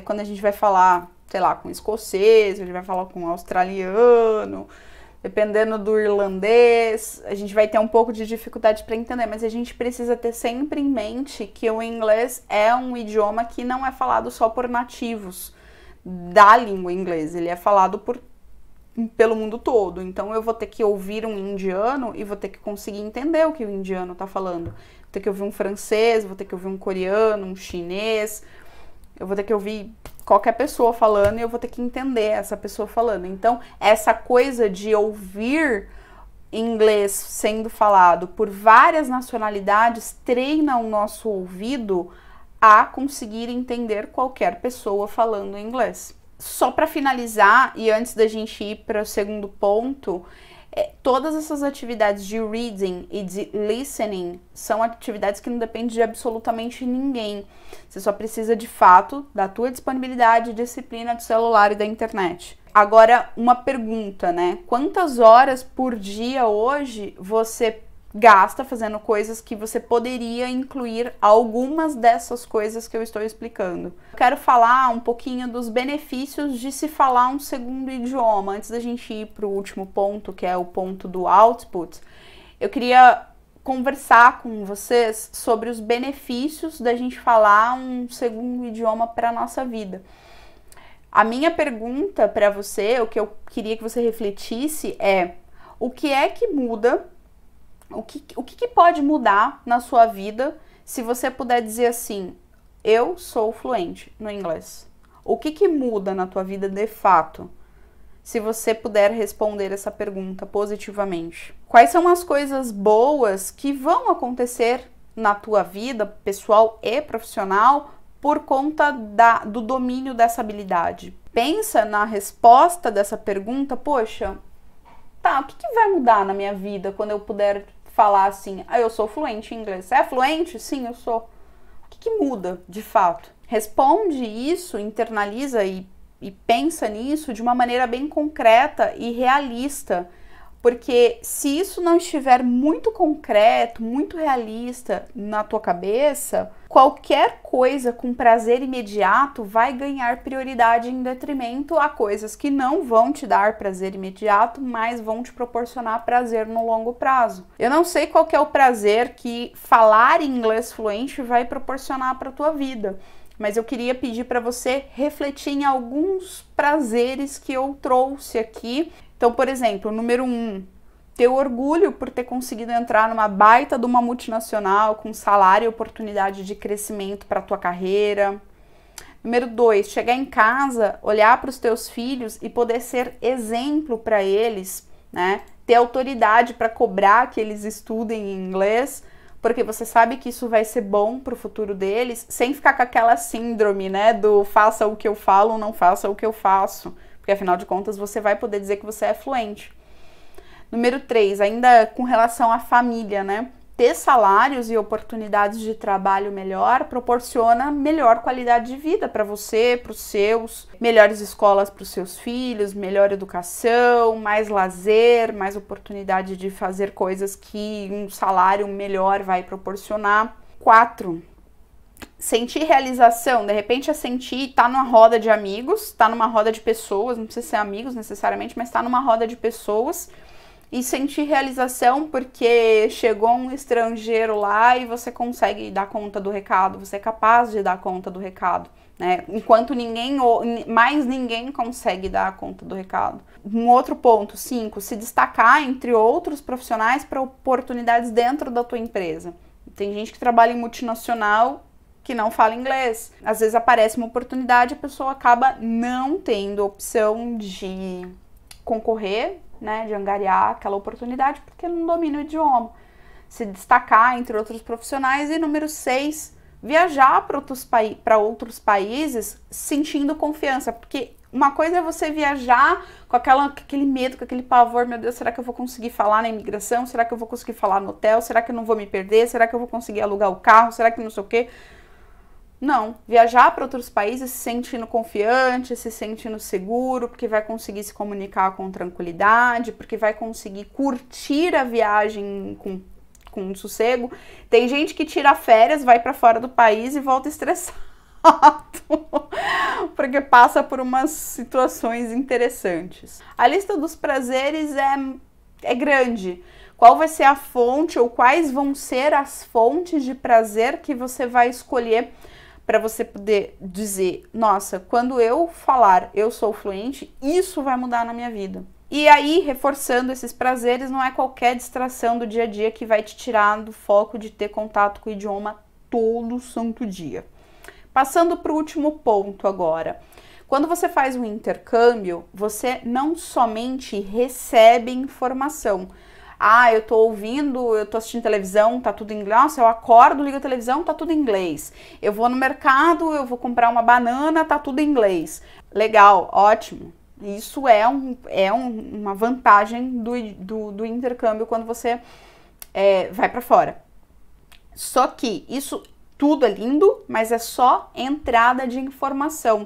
quando a gente vai falar, sei lá, com escocês, a gente vai falar com australiano, dependendo do irlandês, a gente vai ter um pouco de dificuldade para entender, mas a gente precisa ter sempre em mente que o inglês é um idioma que não é falado só por nativos da língua inglesa, ele é falado pelo mundo todo. Então eu vou ter que ouvir um indiano e vou ter que conseguir entender o que o indiano tá falando. Vou ter que ouvir um francês, vou ter que ouvir um coreano, um chinês, eu vou ter que ouvir qualquer pessoa falando e eu vou ter que entender essa pessoa falando. Então, essa coisa de ouvir inglês sendo falado por várias nacionalidades treina o nosso ouvido a conseguir entender qualquer pessoa falando inglês. Só para finalizar, e antes da gente ir para o segundo ponto, todas essas atividades de reading e de listening são atividades que não dependem de absolutamente ninguém. Você só precisa, de fato, da tua disponibilidade, disciplina do celular e da internet. Agora, uma pergunta, né? Quantas horas por dia hoje você gasta fazendo coisas que você poderia incluir algumas dessas coisas que eu estou explicando? Eu quero falar um pouquinho dos benefícios de se falar um segundo idioma. Antes da gente ir para o último ponto, que é o ponto do output, eu queria conversar com vocês sobre os benefícios da gente falar um segundo idioma para a nossa vida. A minha pergunta para você, o que eu queria que você refletisse é: o que é que muda? O que pode mudar na sua vida se você puder dizer assim: eu sou fluente no inglês? O que muda na tua vida de fato? Se você puder responder essa pergunta positivamente. Quais são as coisas boas que vão acontecer na tua vida pessoal e profissional por conta do domínio dessa habilidade? Pensa na resposta dessa pergunta. Poxa, tá, o que vai mudar na minha vida quando eu puder falar assim: eu sou fluente em inglês? É fluente? Sim, eu sou. O que muda de fato? Responde isso, internaliza e pensa nisso de uma maneira bem concreta e realista. Porque se isso não estiver muito concreto, muito realista na tua cabeça, qualquer coisa com prazer imediato vai ganhar prioridade em detrimento a coisas que não vão te dar prazer imediato, mas vão te proporcionar prazer no longo prazo. Eu não sei qual que é o prazer que falar inglês fluente vai proporcionar para a tua vida, mas eu queria pedir para você refletir em alguns prazeres que eu trouxe aqui. Então, por exemplo, número 1, ter orgulho por ter conseguido entrar numa baita de uma multinacional com salário e oportunidade de crescimento para a tua carreira. Número 2, chegar em casa, olhar para os teus filhos e poder ser exemplo para eles, né? Ter autoridade para cobrar que eles estudem inglês, porque você sabe que isso vai ser bom para o futuro deles, sem ficar com aquela síndrome, né, do faça o que eu falo, não faça o que eu faço. Porque afinal de contas você vai poder dizer que você é fluente. Número 3, ainda com relação à família, né? Ter salários e oportunidades de trabalho melhor proporciona melhor qualidade de vida para você, para os seus, melhores escolas para os seus filhos, melhor educação, mais lazer, mais oportunidade de fazer coisas que um salário melhor vai proporcionar. 4, sentir realização, de repente é sentir, tá numa roda de amigos, tá numa roda de pessoas, não precisa ser amigos necessariamente, mas tá numa roda de pessoas e sentir realização porque chegou um estrangeiro lá e você consegue dar conta do recado, você é capaz de dar conta do recado, né? Enquanto mais ninguém consegue dar conta do recado. Um outro ponto, 5, se destacar entre outros profissionais para oportunidades dentro da tua empresa. Tem gente que trabalha em multinacional que não fala inglês. Às vezes aparece uma oportunidade e a pessoa acaba não tendo opção de concorrer, né, de angariar aquela oportunidade porque não domina o idioma. Se destacar entre outros profissionais. E número 6, viajar para outros países sentindo confiança, porque uma coisa é você viajar com aquele medo, com aquele pavor, meu Deus, será que eu vou conseguir falar na imigração? Será que eu vou conseguir falar no hotel? Será que eu não vou me perder? Será que eu vou conseguir alugar o carro? Será que não sei o quê? Não, viajar para outros países se sentindo confiante, se sentindo seguro, porque vai conseguir se comunicar com tranquilidade, porque vai conseguir curtir a viagem com sossego. Tem gente que tira férias, vai para fora do país e volta estressado, porque passa por umas situações interessantes. A lista dos prazeres é grande. Qual vai ser a fonte ou quais vão ser as fontes de prazer que você vai escolher para você poder dizer, nossa, quando eu falar eu sou fluente, isso vai mudar na minha vida. E aí, reforçando esses prazeres, não é qualquer distração do dia a dia que vai te tirar do foco de ter contato com o idioma todo santo dia. Passando para o último ponto agora. Quando você faz um intercâmbio, você não somente recebe informação. Ah, eu tô ouvindo, eu tô assistindo televisão, tá tudo em inglês. Nossa, eu acordo, ligo a televisão, tá tudo em inglês. Eu vou no mercado, eu vou comprar uma banana, tá tudo em inglês. Legal, ótimo. Isso é uma vantagem do intercâmbio quando você vai para fora. Só que isso tudo é lindo, mas é só entrada de informação.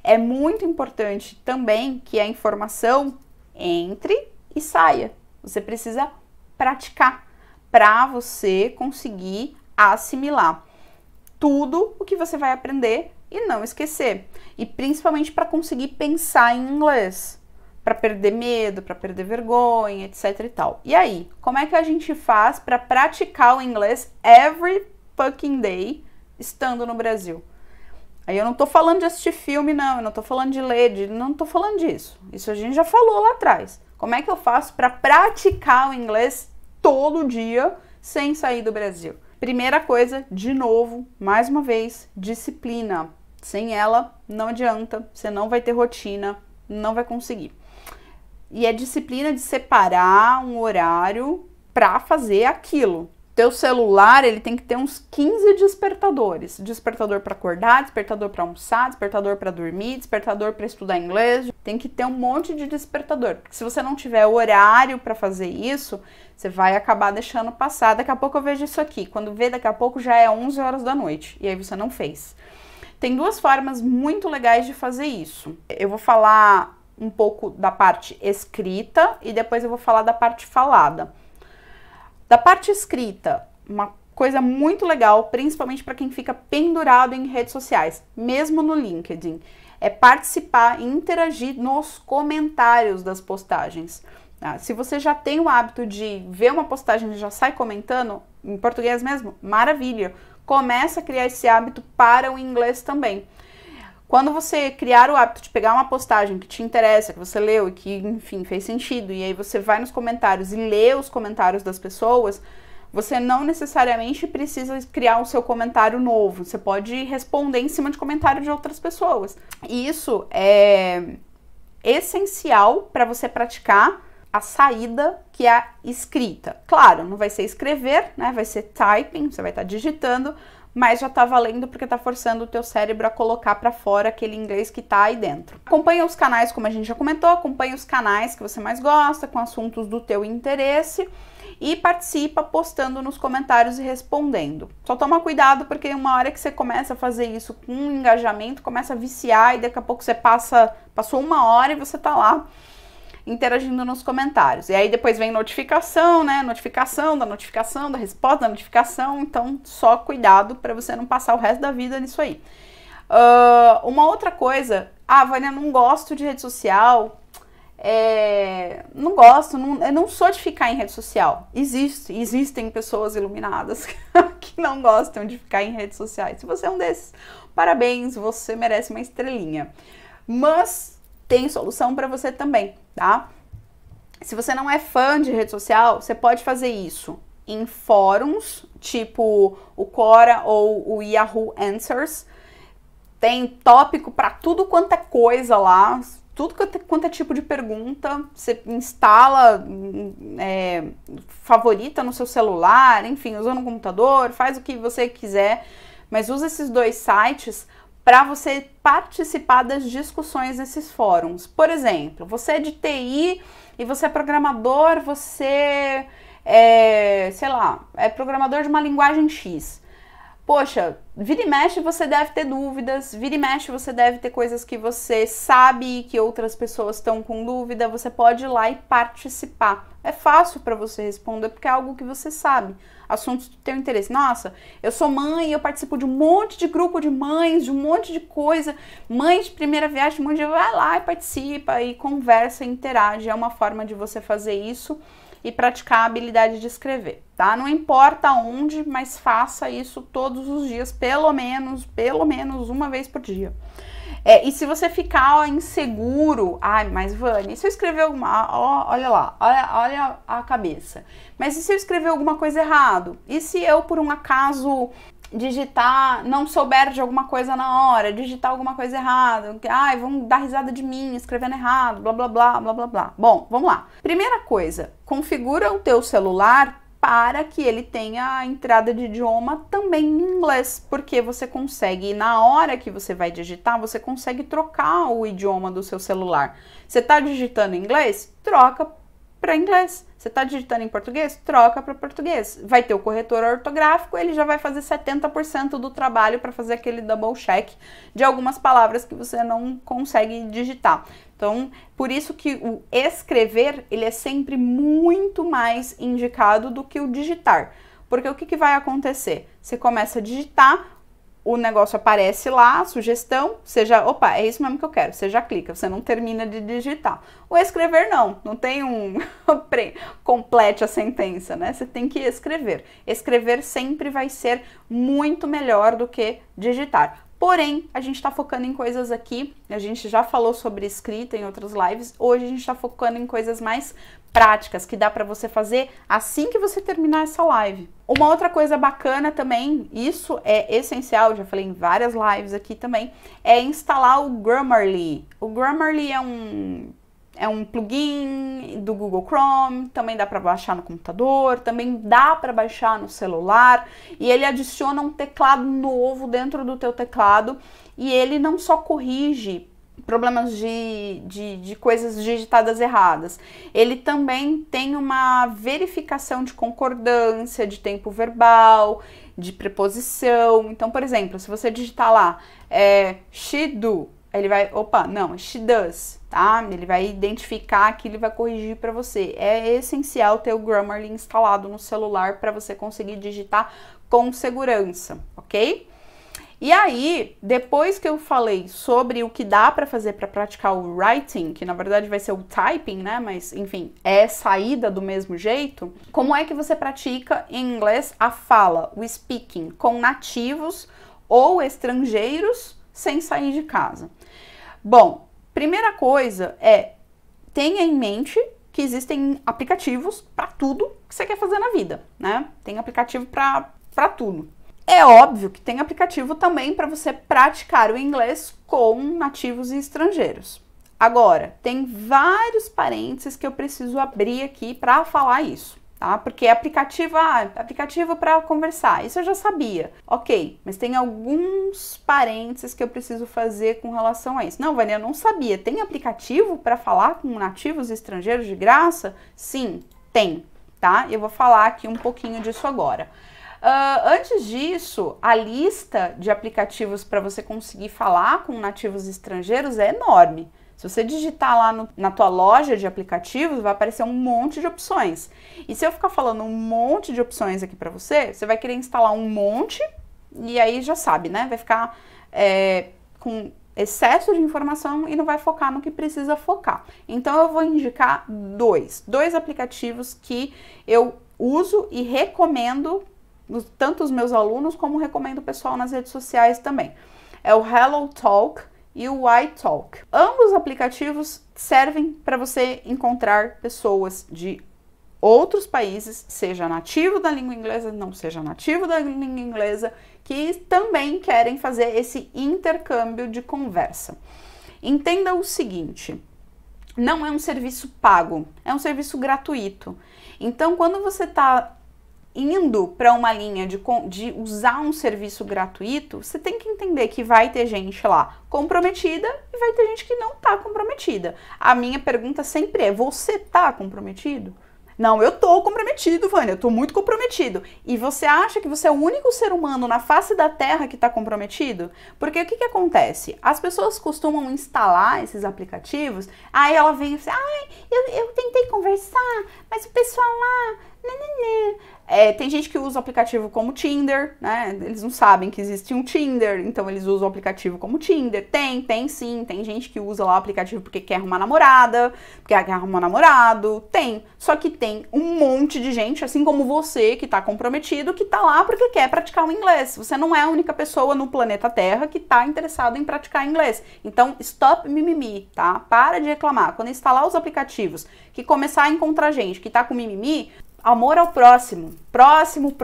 É muito importante também que a informação entre e saia. Você precisa praticar para você conseguir assimilar tudo o que você vai aprender e não esquecer. E principalmente para conseguir pensar em inglês, para perder medo, para perder vergonha, etc e tal. E aí, como é que a gente faz para praticar o inglês every fucking day estando no Brasil? Aí eu não tô falando de assistir filme, não, eu não tô falando de ler, não tô falando disso. Isso a gente já falou lá atrás. Como é que eu faço para praticar o inglês todo dia sem sair do Brasil? Primeira coisa, de novo, mais uma vez, disciplina. Sem ela, não adianta, você não vai ter rotina, não vai conseguir. E é disciplina de separar um horário para fazer aquilo. Teu celular, ele tem que ter uns 15 despertadores. Despertador para acordar, despertador para almoçar, despertador para dormir, despertador para estudar inglês. Tem que ter um monte de despertador. Porque se você não tiver horário para fazer isso, você vai acabar deixando passar. Daqui a pouco eu vejo isso aqui. Quando vê, daqui a pouco já é 11 horas da noite. E aí você não fez. Tem duas formas muito legais de fazer isso. Eu vou falar um pouco da parte escrita e depois eu vou falar da parte falada. Da parte escrita, uma coisa muito legal, principalmente para quem fica pendurado em redes sociais, mesmo no LinkedIn, é participar e interagir nos comentários das postagens. Se você já tem o hábito de ver uma postagem e já sai comentando, em português mesmo, maravilha! Começa a criar esse hábito para o inglês também. Quando você criar o hábito de pegar uma postagem que te interessa, que você leu e que, enfim, fez sentido, e aí você vai nos comentários e lê os comentários das pessoas, você não necessariamente precisa criar o seu comentário novo. Você pode responder em cima de comentário de outras pessoas. E isso é essencial para você praticar a saída, que é a escrita. Claro, não vai ser escrever, né? Vai ser typing, você vai estar digitando, mas já tá valendo porque tá forçando o teu cérebro a colocar para fora aquele inglês que tá aí dentro. Acompanha os canais, como a gente já comentou, acompanha os canais que você mais gosta, com assuntos do teu interesse, e participa postando nos comentários e respondendo. Só toma cuidado porque uma hora que você começa a fazer isso com engajamento, começa a viciar e daqui a pouco você passou uma hora e você tá lá interagindo nos comentários. E aí depois vem notificação, né? Notificação, da resposta da notificação. Então, só cuidado para você não passar o resto da vida nisso aí. Uma outra coisa, Vânia, não gosto de rede social. Não gosto, eu não sou de ficar em rede social. Existem pessoas iluminadas que não gostam de ficar em redes sociais. Se você é um desses, parabéns, você merece uma estrelinha. Mas tem solução para você também, tá? Se você não é fã de rede social, você pode fazer isso em fóruns, tipo o Quora ou o Yahoo Answers. Tem tópico para tudo quanto é coisa lá, tudo quanto é tipo de pergunta. Você instala, favorita no seu celular, enfim, usa no computador, faz o que você quiser, mas usa esses dois sites para você participar das discussões nesses fóruns. Por exemplo, você é de TI e você é programador, você sei lá, é programador de uma linguagem X. Poxa, vira e mexe você deve ter dúvidas, vira e mexe você deve ter coisas que você sabe que outras pessoas estão com dúvida, você pode ir lá e participar. É fácil para você responder porque é algo que você sabe, assuntos do teu interesse. Nossa, eu sou mãe, eu participo de um monte de grupo de mães, de um monte de coisa, mães de primeira viagem, um monte de... vai lá e participa e conversa, interage, é uma forma de você fazer isso e praticar a habilidade de escrever, tá? Não importa onde, mas faça isso todos os dias, pelo menos uma vez por dia. E se você ficar inseguro, mas Vânia, e se eu escrever olha lá, olha a cabeça. Mas e se eu escrever alguma coisa errado? E se eu, por um acaso, digitar, não souber de alguma coisa na hora, digitar alguma coisa errada, vão dar risada de mim escrevendo errado, blá blá blá blá blá blá. Bom, vamos lá. Primeira coisa, configura o teu celular para que ele tenha a entrada de idioma também em inglês, porque você consegue, na hora que você vai digitar, você consegue trocar o idioma do seu celular. Você está digitando em inglês? Troca para inglês. Você está digitando em português? Troca para português. Vai ter o corretor ortográfico, ele já vai fazer 70% do trabalho para fazer aquele double check de algumas palavras que você não consegue digitar. Então, por isso que o escrever, ele é sempre muito mais indicado do que o digitar. Porque o que vai acontecer? Você começa a digitar, o negócio aparece lá, a sugestão, você já, opa, é isso mesmo que eu quero, você já clica, você não termina de digitar. O escrever não tem um complete a sentença, né? Você tem que escrever. Escrever sempre vai ser muito melhor do que digitar. Porém, a gente está focando em coisas aqui, a gente já falou sobre escrita em outras lives, hoje a gente está focando em coisas mais práticas, que dá para você fazer assim que você terminar essa live. Uma outra coisa bacana também, isso é essencial, já falei em várias lives aqui também, é instalar o Grammarly. O Grammarly é um plugin do Google Chrome, também dá para baixar no computador, também dá para baixar no celular, e ele adiciona um teclado novo dentro do teu teclado, e ele não só corrige problemas de coisas digitadas erradas, ele também tem uma verificação de concordância, de tempo verbal, de preposição. Então, por exemplo, se você digitar lá she do, ele vai, opa, não, she does, tá? Ele vai identificar aquilo e vai corrigir para você. É essencial ter o Grammarly instalado no celular para você conseguir digitar com segurança, ok? E aí, depois que eu falei sobre o que dá para fazer para praticar o writing, que na verdade vai ser o typing, né? Mas enfim, é saída do mesmo jeito. Como é que você pratica em inglês a fala, o speaking, com nativos ou estrangeiros sem sair de casa? Bom, primeira coisa é, tenha em mente que existem aplicativos para tudo que você quer fazer na vida, né? Tem aplicativo para tudo. É óbvio que tem aplicativo também para você praticar o inglês com nativos e estrangeiros. Agora, tem vários parênteses que eu preciso abrir aqui para falar isso, tá? Porque aplicativo para conversar, isso eu já sabia. Ok, mas tem alguns parênteses que eu preciso fazer com relação a isso. Não, Vânia, eu não sabia. Tem aplicativo para falar com nativos e estrangeiros de graça? Sim, tem, tá? Eu vou falar aqui um pouquinho disso agora. Antes disso, a lista de aplicativos para você conseguir falar com nativos estrangeiros é enorme. Se você digitar lá na tua loja de aplicativos, vai aparecer um monte de opções. E se eu ficar falando um monte de opções aqui para você, você vai querer instalar um monte e aí já sabe, né? Vai ficar com excesso de informação e não vai focar no que precisa focar. Então eu vou indicar dois aplicativos que eu uso e recomendo tanto os meus alunos como recomendo o pessoal nas redes sociais também. É o HelloTalk e o iTalk. Ambos os aplicativos servem para você encontrar pessoas de outros países, seja nativo da língua inglesa, não seja nativo da língua inglesa, que também querem fazer esse intercâmbio de conversa. Entenda o seguinte, não é um serviço pago, é um serviço gratuito. Então, quando você está indo para uma linha de usar um serviço gratuito, você tem que entender que vai ter gente lá comprometida e vai ter gente que não está comprometida. A minha pergunta sempre é, você está comprometido? Não, eu tô comprometido, Vânia, eu tô muito comprometido. E você acha que você é o único ser humano na face da Terra que tá comprometido? Porque o que que acontece? As pessoas costumam instalar esses aplicativos, aí ela vem e fala, eu tentei conversar, mas o pessoal lá... tem gente que usa o aplicativo como Tinder, né? Eles não sabem que existe um Tinder, então eles usam o aplicativo como Tinder. Tem sim, tem gente que usa lá o aplicativo porque quer arrumar namorada, porque quer arrumar namorado, tem. Só que tem um monte de gente, assim como você, que tá comprometido, que tá lá porque quer praticar o inglês. Você não é a única pessoa no planeta Terra que tá interessado em praticar inglês. Então, stop mimimi, tá? Para de reclamar. Quando instalar os aplicativos, que começar a encontrar gente que tá com mimimi, amor ao próximo, próximo,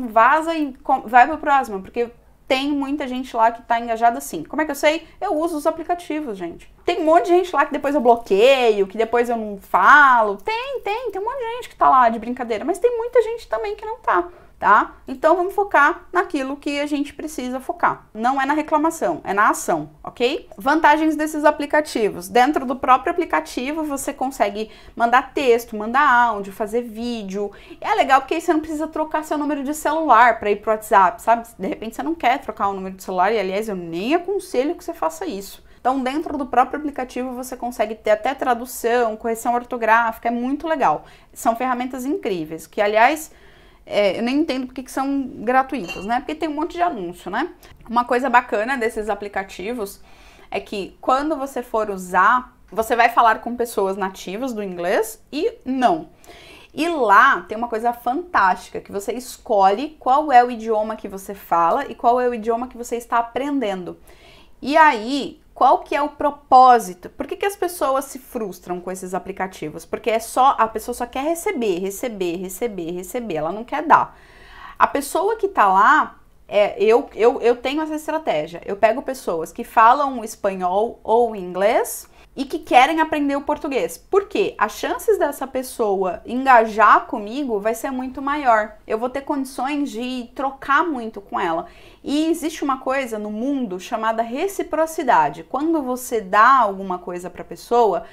vaza e vai pro próximo, porque tem muita gente lá que tá engajada assim. Como é que eu sei? Eu uso os aplicativos, gente. Tem um monte de gente lá que depois eu bloqueio, que depois eu não falo. Tem um monte de gente que tá lá de brincadeira, mas tem muita gente também que não tá. Tá? Então vamos focar naquilo que a gente precisa focar. Não é na reclamação, é na ação, ok? Vantagens desses aplicativos. Dentro do próprio aplicativo você consegue mandar texto, mandar áudio, fazer vídeo. É legal porque aí você não precisa trocar seu número de celular para ir pro WhatsApp, sabe? De repente você não quer trocar o número de celular e, aliás, eu nem aconselho que você faça isso. Então, dentro do próprio aplicativo, você consegue ter até tradução, correção ortográfica, é muito legal. São ferramentas incríveis, que, aliás... eu nem entendo porque que são gratuitas, né? Porque tem um monte de anúncio, né? Uma coisa bacana desses aplicativos é que quando você for usar, você vai falar com pessoas nativas do inglês e não. E lá tem uma coisa fantástica, que você escolhe qual é o idioma que você fala e qual é o idioma que você está aprendendo. E aí... qual que é o propósito? Por que as pessoas se frustram com esses aplicativos? Porque a pessoa só quer receber, ela não quer dar. A pessoa que tá lá, eu tenho essa estratégia. Eu pego pessoas que falam espanhol ou inglês e que querem aprender o português. Por quê? As chances dessa pessoa engajar comigo vai ser muito maior. Eu vou ter condições de trocar muito com ela. E existe uma coisa no mundo chamada reciprocidade. Quando você dá alguma coisa para a pessoa,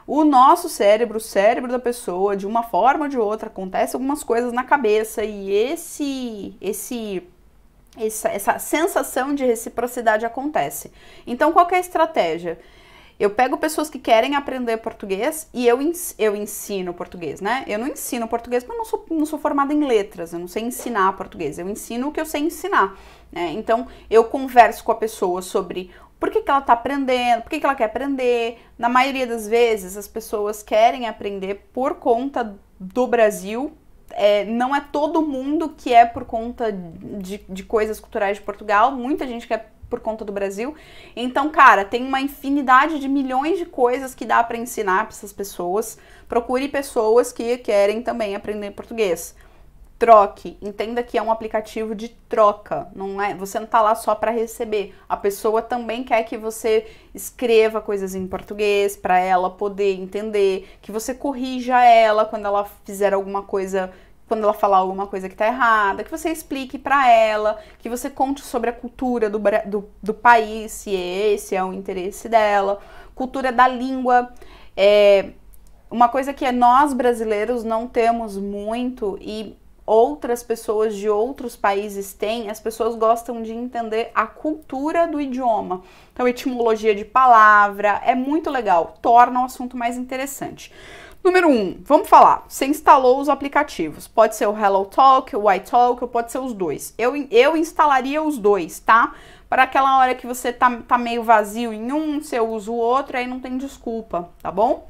o nosso cérebro, o cérebro da pessoa, de uma forma ou de outra, acontece algumas coisas na cabeça e essa sensação de reciprocidade acontece. Então, qual que é a estratégia? Eu pego pessoas que querem aprender português e eu ensino português, né? Eu não ensino português porque eu não sou formada em letras, eu não sei ensinar português, eu ensino o que eu sei ensinar, né? Então, eu converso com a pessoa sobre por que ela tá aprendendo, por que ela quer aprender. Na maioria das vezes, as pessoas querem aprender por conta do Brasil. Não é todo mundo que é por conta de coisas culturais de Portugal, muita gente quer por conta do Brasil. Então, cara, tem uma infinidade de milhões de coisas que dá para ensinar para essas pessoas. Procure pessoas que querem também aprender português. Troque, entenda que é um aplicativo de troca, não é? Você não tá lá só para receber. A pessoa também quer que você escreva coisas em português para ela poder entender, que você corrija ela quando ela fizer alguma coisa, quando ela falar alguma coisa que tá errada, que você explique para ela, que você conte sobre a cultura do país, se esse é o interesse dela, cultura da língua. Uma coisa que nós brasileiros não temos muito e outras pessoas de outros países têm, as pessoas gostam de entender a cultura do idioma. Então, etimologia de palavra é muito legal, torna o assunto mais interessante. Número 1, vamos falar, você instalou os aplicativos, pode ser o HelloTalk, o iTalk, ou pode ser os dois. Eu instalaria os dois, tá? Para aquela hora que você tá meio vazio em um, você usa o outro, aí não tem desculpa, tá bom?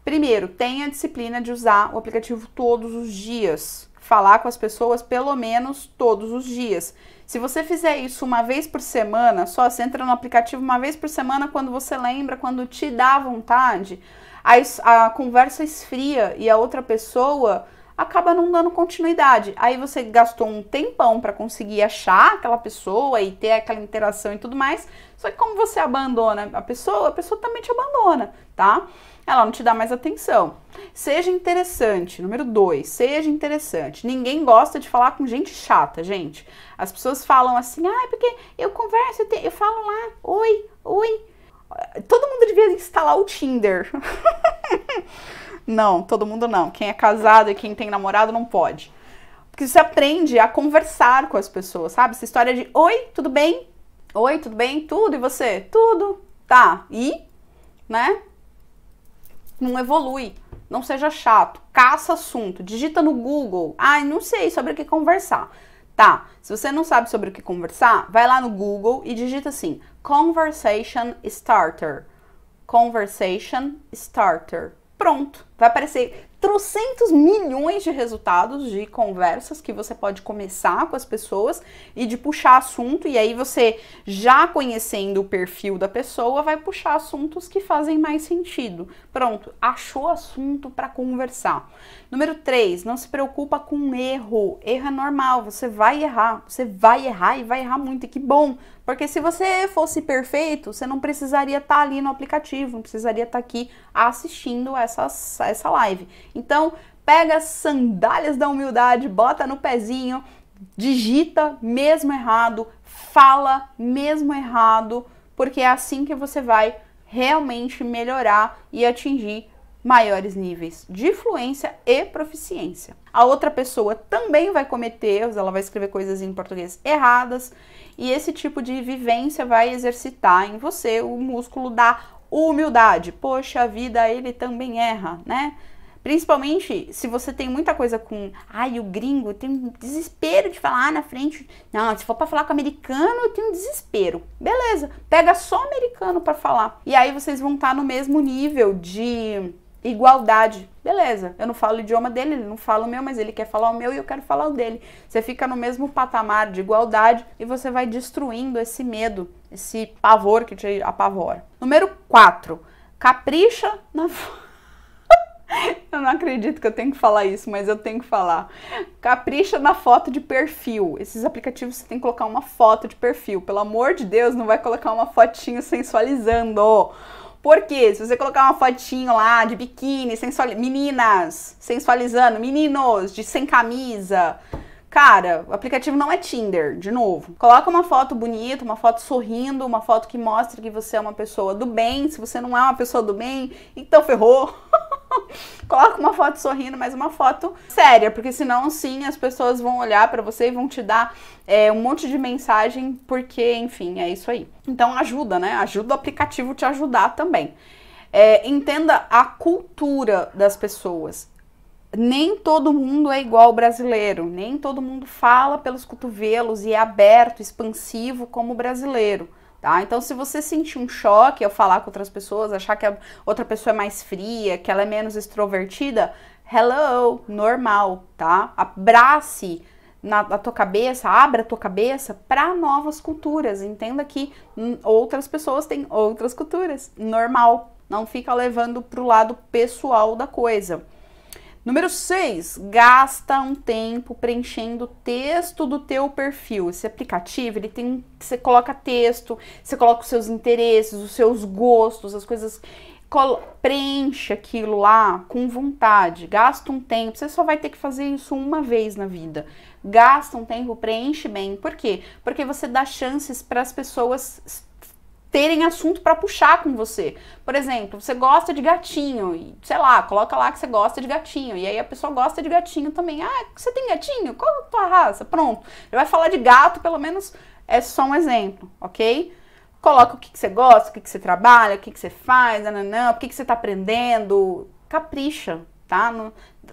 Primeiro, tenha a disciplina de usar o aplicativo todos os dias. Falar com as pessoas pelo menos todos os dias. Se você fizer isso uma vez por semana, só você entra no aplicativo uma vez por semana quando você lembra, quando te dá vontade, a conversa esfria e a outra pessoa acaba não dando continuidade. Aí você gastou um tempão para conseguir achar aquela pessoa e ter aquela interação e tudo mais, só que como você abandona a pessoa também te abandona, tá? Ela não te dá mais atenção. Seja interessante. Número 2, seja interessante. Ninguém gosta de falar com gente chata, gente. As pessoas falam assim, porque eu converso, eu falo lá, oi. Todo mundo devia instalar o Tinder. Não, todo mundo não. Quem é casado e quem tem namorado não pode. Porque você aprende a conversar com as pessoas, sabe? Essa história de, oi, tudo bem? Oi, tudo bem? Tudo, e você? Tudo. Tá, e? Né? Não evolui, não seja chato, caça assunto, digita no Google, não sei sobre o que conversar. Tá, se você não sabe sobre o que conversar, vai lá no Google e digita assim, Conversation Starter, Conversation Starter. Pronto, vai aparecer trocentos milhões de resultados de conversas que você pode começar com as pessoas e de puxar assunto, e aí você, já conhecendo o perfil da pessoa, vai puxar assuntos que fazem mais sentido. Pronto, achou assunto para conversar. Número 3, não se preocupa com erro. Erro é normal, você vai errar e vai errar muito, e que bom, porque se você fosse perfeito, você não precisaria estar ali no aplicativo, não precisaria estar aqui assistindo essa live. Então, pega as sandálias da humildade, bota no pezinho, digita mesmo errado, fala mesmo errado, porque é assim que você vai realmente melhorar e atingir maiores níveis de fluência e proficiência. A outra pessoa também vai cometer erros, ela vai escrever coisas em português erradas, e esse tipo de vivência vai exercitar em você o músculo da humildade. Poxa, a vida, ele também erra, né? Principalmente se você tem muita coisa com, o gringo, eu tenho um desespero de falar na frente. Não, se for para falar com americano, eu tenho um desespero. Beleza, pega só americano para falar. E aí vocês vão estar no mesmo nível de igualdade. Beleza, eu não falo o idioma dele, ele não fala o meu, mas ele quer falar o meu e eu quero falar o dele. Você fica no mesmo patamar de igualdade e você vai destruindo esse medo, esse pavor que te apavora. Número 4, capricha na... Eu não acredito que eu tenho que falar isso, mas eu tenho que falar. Capricha na foto de perfil. Esses aplicativos você tem que colocar uma foto de perfil. Pelo amor de Deus, não vai colocar uma fotinho sensualizando. Por quê? Se você colocar uma fotinho lá de biquíni, meninas sensualizando, meninos sem camisa... Cara, o aplicativo não é Tinder, de novo. Coloca uma foto bonita, uma foto sorrindo, uma foto que mostre que você é uma pessoa do bem. Se você não é uma pessoa do bem, então ferrou. Coloca uma foto sorrindo, mas uma foto séria, porque senão sim as pessoas vão olhar pra você e vão te dar um monte de mensagem, porque enfim, é isso aí. Então ajuda, né? Ajuda o aplicativo te ajudar também. Entenda a cultura das pessoas. Nem todo mundo é igual ao brasileiro, nem todo mundo fala pelos cotovelos e é aberto, expansivo como o brasileiro. Tá? Então, se você sentir um choque ao falar com outras pessoas, achar que a outra pessoa é mais fria, que ela é menos extrovertida, hello, normal, tá? Abrace na tua cabeça, abra a tua cabeça para novas culturas. Entenda que outras pessoas têm outras culturas, normal. Não fica levando pro lado pessoal da coisa. Número 6, gasta um tempo preenchendo o texto do teu perfil. Esse aplicativo, ele tem, você coloca texto, você coloca os seus interesses, os seus gostos, as coisas, preenche aquilo lá com vontade, gasta um tempo, você só vai ter que fazer isso uma vez na vida. Gasta um tempo, preenche bem. Por quê? Porque você dá chances para as pessoas terem assunto para puxar com você. Por exemplo, você gosta de gatinho, e, sei lá, coloca lá que você gosta de gatinho, e aí a pessoa gosta de gatinho também. Ah, você tem gatinho? Qual a tua raça? Pronto. Ele vai falar de gato, pelo menos é só um exemplo, ok? Coloca o que você gosta, o que você trabalha, o que você faz, nananã, o que você tá aprendendo. Capricha, tá?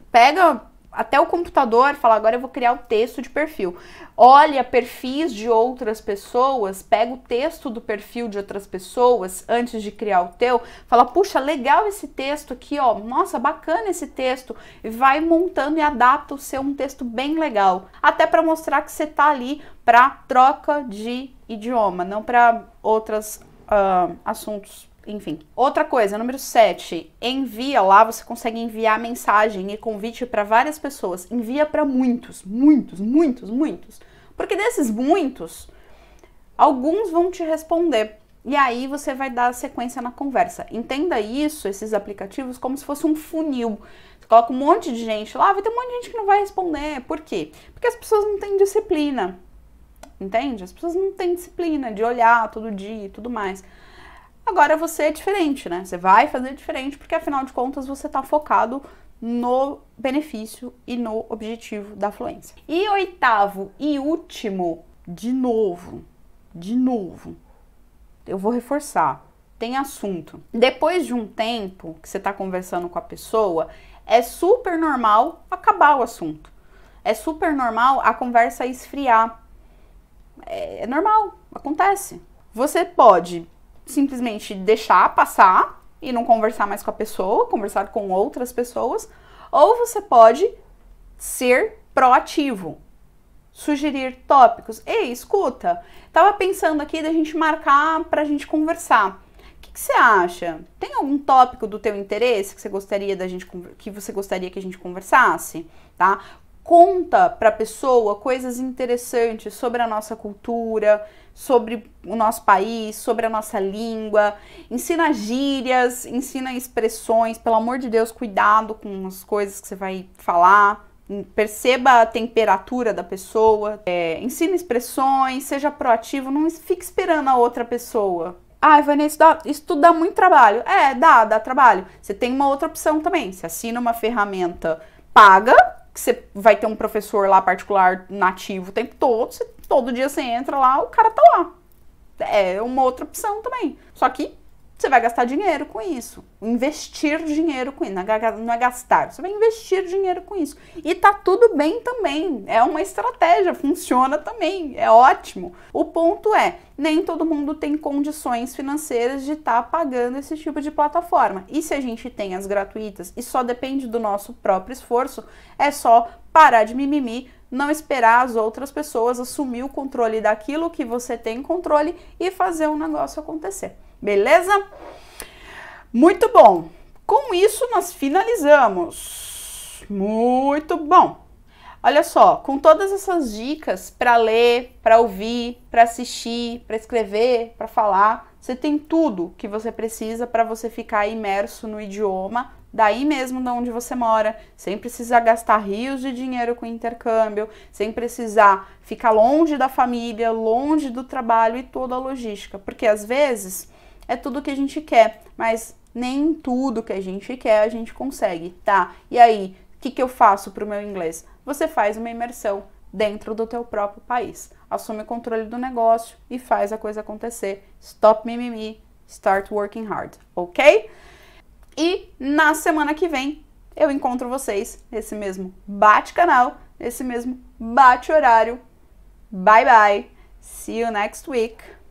Pega até o computador e fala, agora eu vou criar o texto de perfil. Olha perfis de outras pessoas, pega o texto do perfil de outras pessoas antes de criar o teu, fala, puxa, legal esse texto aqui, ó, nossa, bacana esse texto, e vai montando e adapta o seu um texto bem legal, até para mostrar que você tá ali para troca de idioma, não para outros assuntos. Enfim, outra coisa, número 7, envia lá, você consegue enviar mensagem e convite para várias pessoas, envia para muitos, porque desses muitos, alguns vão te responder, e aí você vai dar sequência na conversa. Entenda isso, esses aplicativos, como se fosse um funil. Você coloca um monte de gente lá, vai ter um monte de gente que não vai responder, por quê? Porque as pessoas não têm disciplina, entende? As pessoas não têm disciplina de olhar todo dia e tudo mais. Agora você é diferente, né? Você vai fazer diferente porque, afinal de contas, você tá focado no benefício e no objetivo da fluência. E oitavo e último, de novo, eu vou reforçar, tem assunto. Depois de um tempo que você tá conversando com a pessoa, é super normal acabar o assunto. É super normal a conversa esfriar. É normal, acontece. Você pode simplesmente deixar passar e não conversar mais com a pessoa, conversar com outras pessoas, ou você pode ser proativo, sugerir tópicos. Ei, escuta, tava pensando aqui da gente marcar pra gente conversar. O que você acha? Tem algum tópico do teu interesse que você gostaria que a gente conversasse, tá? Conta para a pessoa coisas interessantes sobre a nossa cultura, sobre o nosso país, sobre a nossa língua, ensina gírias, ensina expressões, pelo amor de Deus, cuidado com as coisas que você vai falar, perceba a temperatura da pessoa, ensina expressões, seja proativo, não fique esperando a outra pessoa. Ah, Vanessa, isso dá muito trabalho. Dá trabalho. Você tem uma outra opção também, você assina uma ferramenta paga, que você vai ter um professor lá particular nativo o tempo todo, todo dia você entra lá, o cara tá lá. É uma outra opção também. Só que você vai gastar dinheiro com isso. Investir dinheiro com isso. Não é gastar, você vai investir dinheiro com isso. E tá tudo bem também. É uma estratégia, funciona também. É ótimo. O ponto é, nem todo mundo tem condições financeiras de estar pagando esse tipo de plataforma. E se a gente tem as gratuitas e só depende do nosso próprio esforço, é só parar de mimimi, não esperar as outras pessoas assumir o controle daquilo que você tem controle e fazer o negócio acontecer. Beleza? Muito bom. Com isso, nós finalizamos. Muito bom. Olha só, com todas essas dicas para ler, para ouvir, para assistir, para escrever, para falar, você tem tudo que você precisa para você ficar imerso no idioma, daí mesmo de onde você mora, sem precisar gastar rios de dinheiro com intercâmbio, sem precisar ficar longe da família, longe do trabalho e toda a logística, porque às vezes é tudo que a gente quer, mas Nem tudo que a gente quer a gente consegue, tá? E aí, o que eu faço para o meu inglês? Você faz uma imersão dentro do teu próprio país. Assume o controle do negócio e faz a coisa acontecer. Stop mimimi, start working hard, ok? E na semana que vem eu encontro vocês nesse mesmo bate-canal, nesse mesmo bate-horário. Bye bye, see you next week.